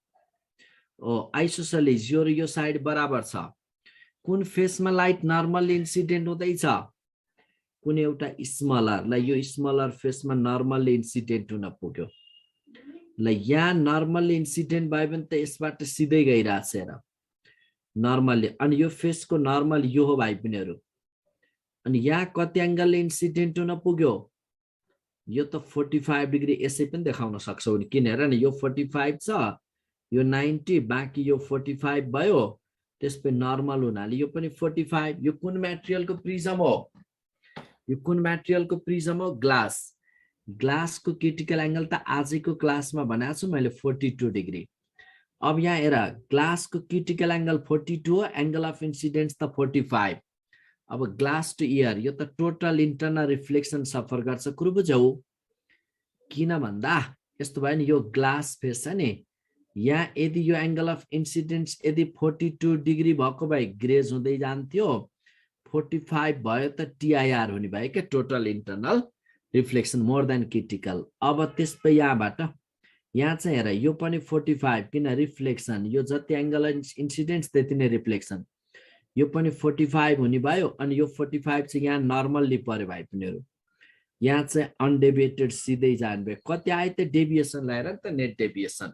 आइसोसेलिस यो साइड बराबर छ, कुन फेसमा लाइट नर्मल इन्सिडेन्ट हुँदैछ, कुन एउटा स्मलर ल, यो स्मलर फेसमा नर्मल इन्सिडेन्ट हुन पुग्यो ल, यहाँ नर्मल इन्सिडेन्ट भयो भने त यसबाट सिधै गइराछ र नर्मली, अनि यो फेसको नर्मल यो हो भाइ बहिनीहरु, अनि यहाँ कति एंगल इन्सिडेन्ट हुन पुग्यो यो त 45 डिग्री यसै पनि देखाउन सक्छौ नि किन हेर नि यो 45 छ यो 90 बाँकी यो 45 भयो त्यसपछि नर्मल हुनाले यो पनि 45 यो कुन मटेरियलको प्रिज्म हो यो कुन मटेरियलको प्रिज्म हो ग्लास ग्लासको क्रिटिकल एंगल त आजको क्लासमा भनेको छु मैले 42 डिग्री अब यहाँ हेर ग्लासको क्रिटिकल एंगल 42 हो एंगल अफ इन्सिडेन्स त 45 अब ग्लास टु एयर यो त टोटल इन्टरनल रिफ्लेक्सन सफर गर्छ कुरो बुझौ किन भन्दा यस्तो भयो नि यो ग्लास फेस छ नि यहाँ यदि यो एंगल अफ इन्सिडेन्स यदि 42 डिग्री भएको भए ग्रेज हुँदै जान्थ्यो 45 भयो त टीआईआर हुने भयो के total internal reflection more than critical अब त्यसपछि यहाँबाट यहाँ चाहिँ हेर यो पनि 45 किन रिफ्लेक्सन यो जति एंगल इन्सिडेन्स त्यति नै रिफ्लेक्सन यो पनि 45 हुने भयो अनि यो 45 चाहिँ यहाँ नर्मल्ली पर्यो भाइ पिनीहरु यहाँ चाहिँ अनडेभिएटेड सिधै जानु भयो कति आयो त डेभिएसन लाएर त नेट डेभिएसन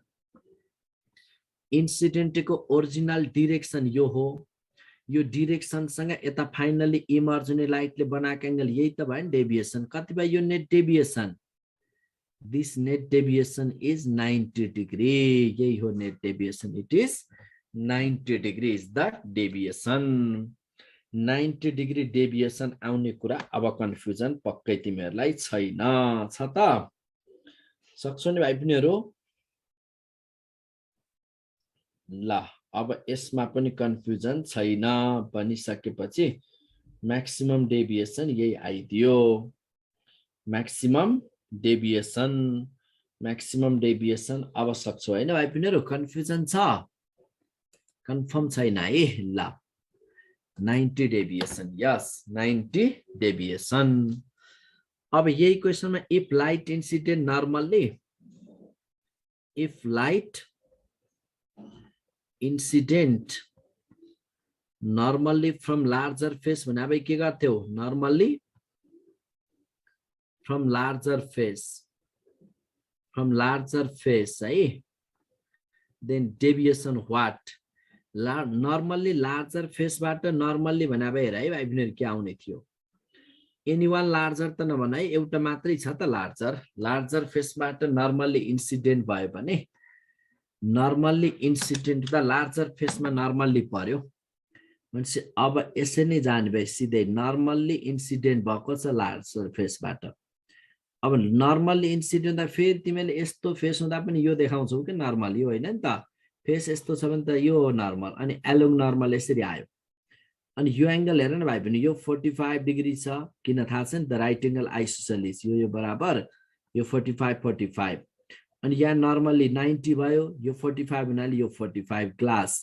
इन्सिडेन्टको ओरिजिनल डाइरेक्सन यो हो यो डाइरेक्सन सँग यता फाइनली इमर्ज हुने लाइटले बनाएको एंगल यही त भयो नि डेभिएसन कति भयो यो net deviation this net deviation is 90 degree यही हो net deviation it is 90 degree is the deviation 90 degree deviation आउने कुरा अब कन्फ्युजन पक्कै तिमीहरुलाई छैन छ त सक्छौ नि भाइ पिनीहरु ल अब यसमा पनि कन्फ्युजन छैन भनिसकेपछि म्याक्सिमम डेभिएसन यही आइदियो म्याक्सिमम डेभिएसन अब सक्छौ हैन भाइ पिनीहरु कन्फ्युजन छ कन्फर्म छैन है ल 90 डेभिएसन यस 90 डेभिएसन अब यही क्वेशनमा if light incident normally if light incident normally from larger face भने अब के गर्थ्यौ नर्मल्ली फ्रम लार्जर फेस है then deviation what normally larger फेसबाट नर्मल्ली भने अब हेर है भाइ बहिनीहरु के आउने थियो एनी वान लार्जर त नभन है एउटा मात्रै छ त लार्जर फेसबाट नर्मल्ली इन्सिडेन्ट भयो भने नर्मल्ली इन्सिडेन्ट त लार्जर फेसमा नर्मल्ली पर्यो भनेपछि अब यसै नै जाने भए सिधै नर्मल्ली इन्सिडेन्ट भएको छ लार्जर फेसबाट अब नर्मल्ली इन्सिडेन्ट त फेरि तिमीले यस्तो फेस हुँदा पनि यो देखाउँछौ कि नर्मल्ली हो हैन नि त फेस यस्तो छ भने त यो नर्मल अनि एलोङ नर्मल यसरी आयो अनि यो एंगल हेर न भाइ पनि यो 45 डिग्री छ किन थाहा छ नि त राइट एंगल आइसोसेलिस यो बराबर यो 45 अनि यहाँ नर्मल्ली 90 भयो यो 45 हुनाले यो 45 ग्लास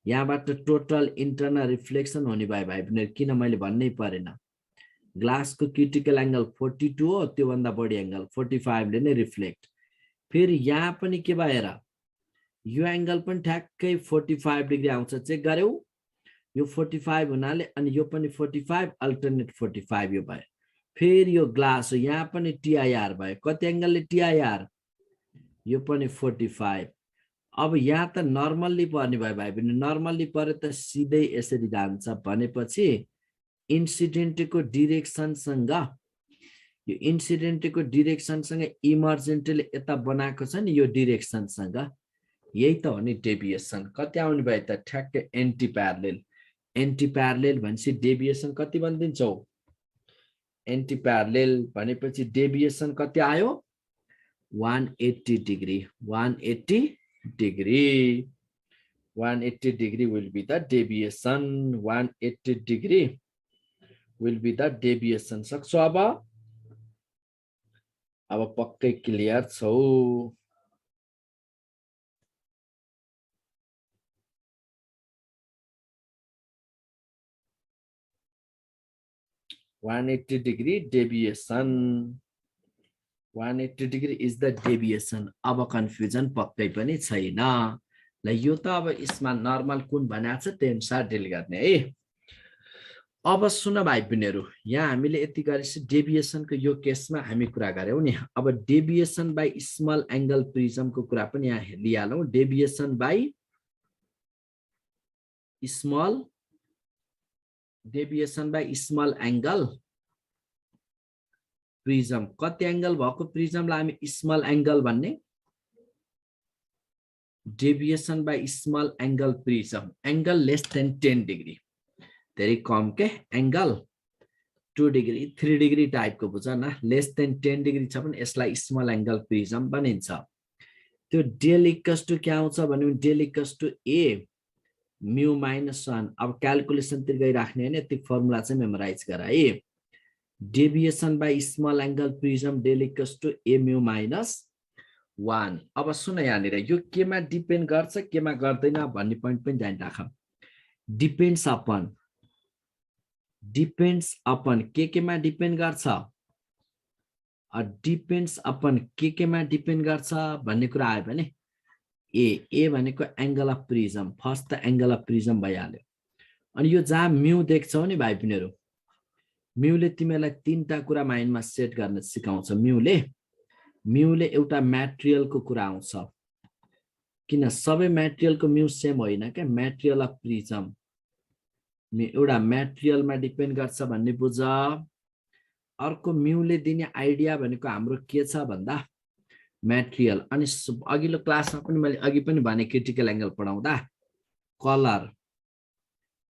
यहाँबाट टोटल इन्टरनल रिफ्लेक्सन हुने भयो भाइ पनि किन मैले भन्नै परेन ग्लासको क्रिटिकल एंगल 42 हो त्यो भन्दा बढी एंगल 45 ले नै रिफ्लेक्ट फेरि यहाँ पनि के भएर यो एंगल पनि ठ्याक्कै 45 डिग्री आउँछ चेक गर्यौ यो 45 हुनाले अनि यो पनि 45 अल्टरनेट 45 यो भयो फेरि यो ग्लास हो यहाँ पनि टीआईआर भयो कति एंगलले टीआईआर यो पनि 45 अब यहाँ त नर्मल्ली पर्ने भयो भाइ पनि नर्मल्ली परे त सिधै यसरी जान्छ भनेपछि इन्सिडेन्टको डाइरेक्सनसँग यो इन्सिडेन्टको डाइरेक्सनसँग इमर्जेन्टले यता बनाएको छ नि यो डाइरेक्सनसँग यही त हो नि डेभिएसन कति आउने भयो त ठ्याक्कै एन्टी प्यारलेल भनेपछि डेभिएसन कति भनिदिन्छौ एन्टी प्यारलेल भनेपछि डेभिएसन कति आयो 180 degree 180 degree will be the deviation 180 degree will be the deviation सक्छौ अब पक्कै क्लियर छौ 180 degree deviation 180 degree is the deviation अब कन्फ्युजन पक्कै पनि छैन ल यो त अब यसमा नर्मल कुन भनेको छ त्यही अनुसार डिल गर्ने है अब सुन भाइ बहिनीहरु यहाँ हामीले यति गरेपछि डेभिएसनको यो केसमा हामी कुरा गर्यौ नि अब डेभिएसन बाइ स्मल एंगल प्रिज्मको कुरा पनि यहाँ लिहालौं deviation by small angle prism कति एंगल भएको प्रिजमलाई हामी स्मल एंगल भन्ने deviation by small angle prism angle less than 10 degree धेरै कम के एंगल 2 डिग्री 3 डिग्री टाइपको बुझ न लेस देन 10 डिग्री छ भने यसलाई स्मल एंगल प्रिजम भनिन्छ त्यो डेल इक्वल्स टु के आउँछ भने del equals to A mu minus 1 अब क्याल्कुलेसन तिर गइराख्ने हैन यति फर्मुला चाहिँ मेमोराइज गर है deviation by small angle prism del equals to A mu minus 1 अब सुन यहाँनिर यो केमा डिपेन्ड गर्छ केमा गर्दैन भन्ने पोइन्ट पनि ध्यान राख डिपेन्ड्स अपन केमा डिपेन्ड गर्छ डिपेन्ड्स अपन केमा डिपेन्ड गर्छ भन्ने कुरा आयो भने ए भनेको एंगल अफ प्रिजम फर्स्ट त एंगल अफ प्रिजम भइहाल्यो अनि यो जहाँ म्यू देख्छौ नि भाइ पिनेहरु म्यूले तिमीलाई तीनटा कुरा माइन्डमा सेट गर्न सिकाउँछ म्यूले एउटा मटेरियलको कुरा आउँछ किन सबै मटेरियलको म्यू सेम होइन के मटेरियल अफ प्रिजम एउटा मटेरियलमा डिपेन्ड गर्छ भन्ने बुझ अर्को म्यूले दिने आइडिया भनेको हाम्रो के छ भन्दा मटेरियल अनि अघिल्लो क्लासमा पनि मैले अघि पनि भने क्रिटिकल एंगल पढाउँदा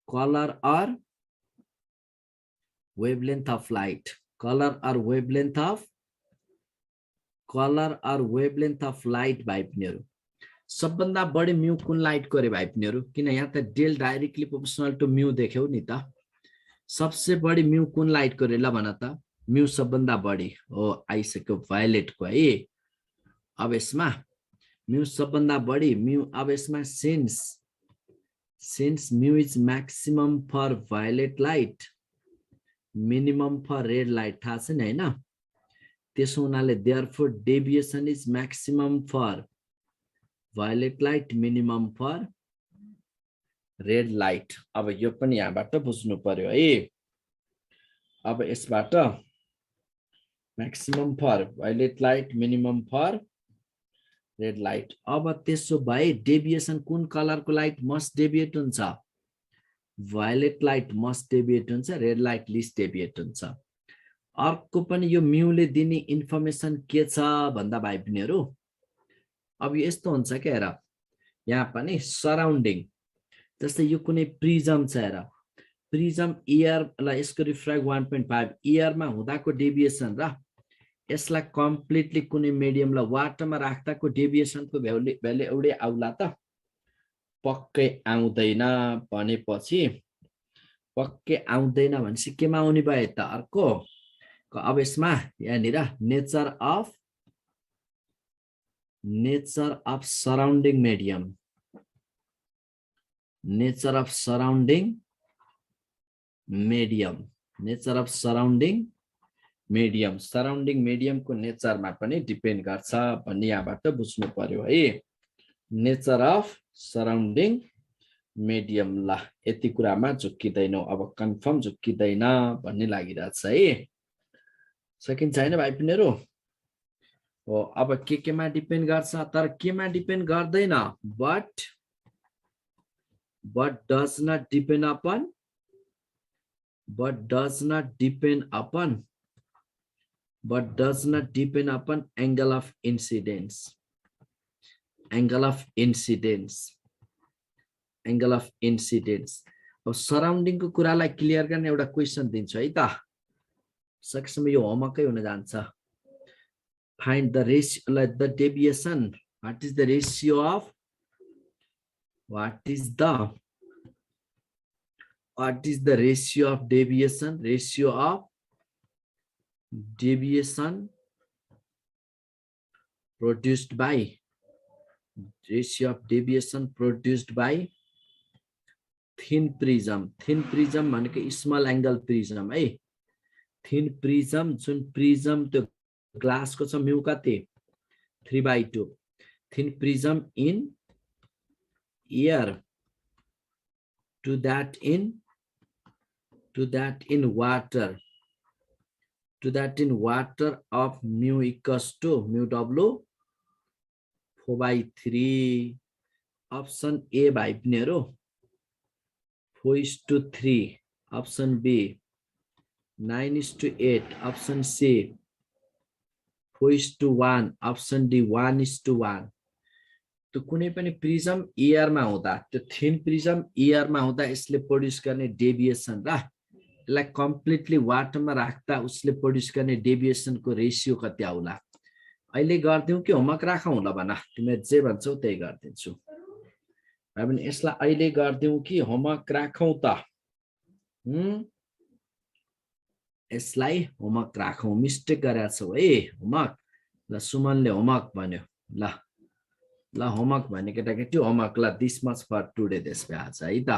colour or wavelength of light color or wavelength of light भाइ पिनेहरु सबभन्दा बढी म्यू कुन लाइट को रे भाइ पिनेहरु किन यहाँ त del directly proportional to mu देख्यौ नि त सबसे बढी म्यू कुन लाइट को रे ल भन त म्यू सबभन्दा बढी हो आइसक्यो भायोलेट को है अब यसमा म्यू सबभन्दा बढी म्यू अब यसमा since mu is maximum for violet light minimum for red light थाहा छ नि हैन त्यसो हुनाले therefore deviation is maximum for violet light minimum for red light अब यो पनि यहाँबाट बुझ्नु पर्यो है अब यसबाट maximum for violet light minimum for red light अब त्यसो भए डेभिएसन कुन कलरको लाइट मस्ट डेभिएट हुन्छ भायोलेट लाइट मस्ट डेभिएट हुन्छ रेड लाइट लिस्ट डेभिएट हुन्छ अर्को पनि यो म्यूले दिने इन्फर्मेसन के छ भन्दा भाइ पिनेहरु अब यस्तो हुन्छ के हेर यहाँ पनि सराउन्डिङ जस्तै यो कुनै प्रिजम छ हेर प्रिजम एयर ला यसको रिफ्र्याक्ट 1.5 एयरमा हुँदाको डेभिएसन र यसलाई कम्प्लिटली कुनै मिडियमलाई वाटरमा राख्दाको डेभिएसनको भ्यालु एउटै आउला त पक्कै आउँदैन भनेपछि पक्कै आउँदैन भनेपछि केमा आउने भयो त अर्को अब यसमा यहाँनिर nature of surrounding medium nature of surrounding मिडियमको नेचरमा पनि डिपेन्ड गर्छ भन्ने यहाँबाट बुझ्नु पर्यो है नेचर अफ सराउन्डिङ मिडियम ला यति कुरामा झुक्किदैनौ अब कन्फर्म झुक्किदैन भन्ने लागिरहेछ है सकिन्छ हैन भाइ पिनेहरु हो अब केमा डिपेन्ड गर्छ तर केमा डिपेन्ड गर्दैन but does not depend upon angle of incidence अब सराउन्डिङ को कुरालाई क्लियर गर्ने एउटा क्वेशन दिन्छु है त सकेसम्म यो होमवर्कै हुन जान्छ find the ratio the deviation what is the ratio of deviation produced by thin prism भनेको स्मल एंगल प्रिजम है थिन प्रिजम जुन प्रिजम त्यो ग्लासको छ म्यू कति 3/2 thin prism in air to that in water of mu equals to mu w 4/3 option A भाइ पिनेहरु 4:3 option B 9:8 option C 4:1 option D 1:1 त्यो कुनै पनि प्रिजम एयरमा हुँदा त्यो थिन प्रिजम एयरमा हुँदा यसले प्रोड्युस गर्ने डेभिएसन र यसलाई कम्प्लिटली वाटरमा राख्दा उसले प्रोड्युस गर्ने डेभिएसनको रेसियो कति आउला अहिले गर्दियौ कि होमवर्क राखौँ ल भन तिमीले जे भन्छौ त्यही गर्दिन्छु भाइ बहिनी यसलाई अहिले गर्दियौ कि होमवर्क राखौँ त यसलाई होमवर्क राखौँ मिस्टेक गरेका छौ है होमवर्क ल सुमनले होमवर्क भन्यो ल होमवर्क भन्ने केटाकेटी होमवर्क ल दिस मच फर टुडे त्यसमा आज है त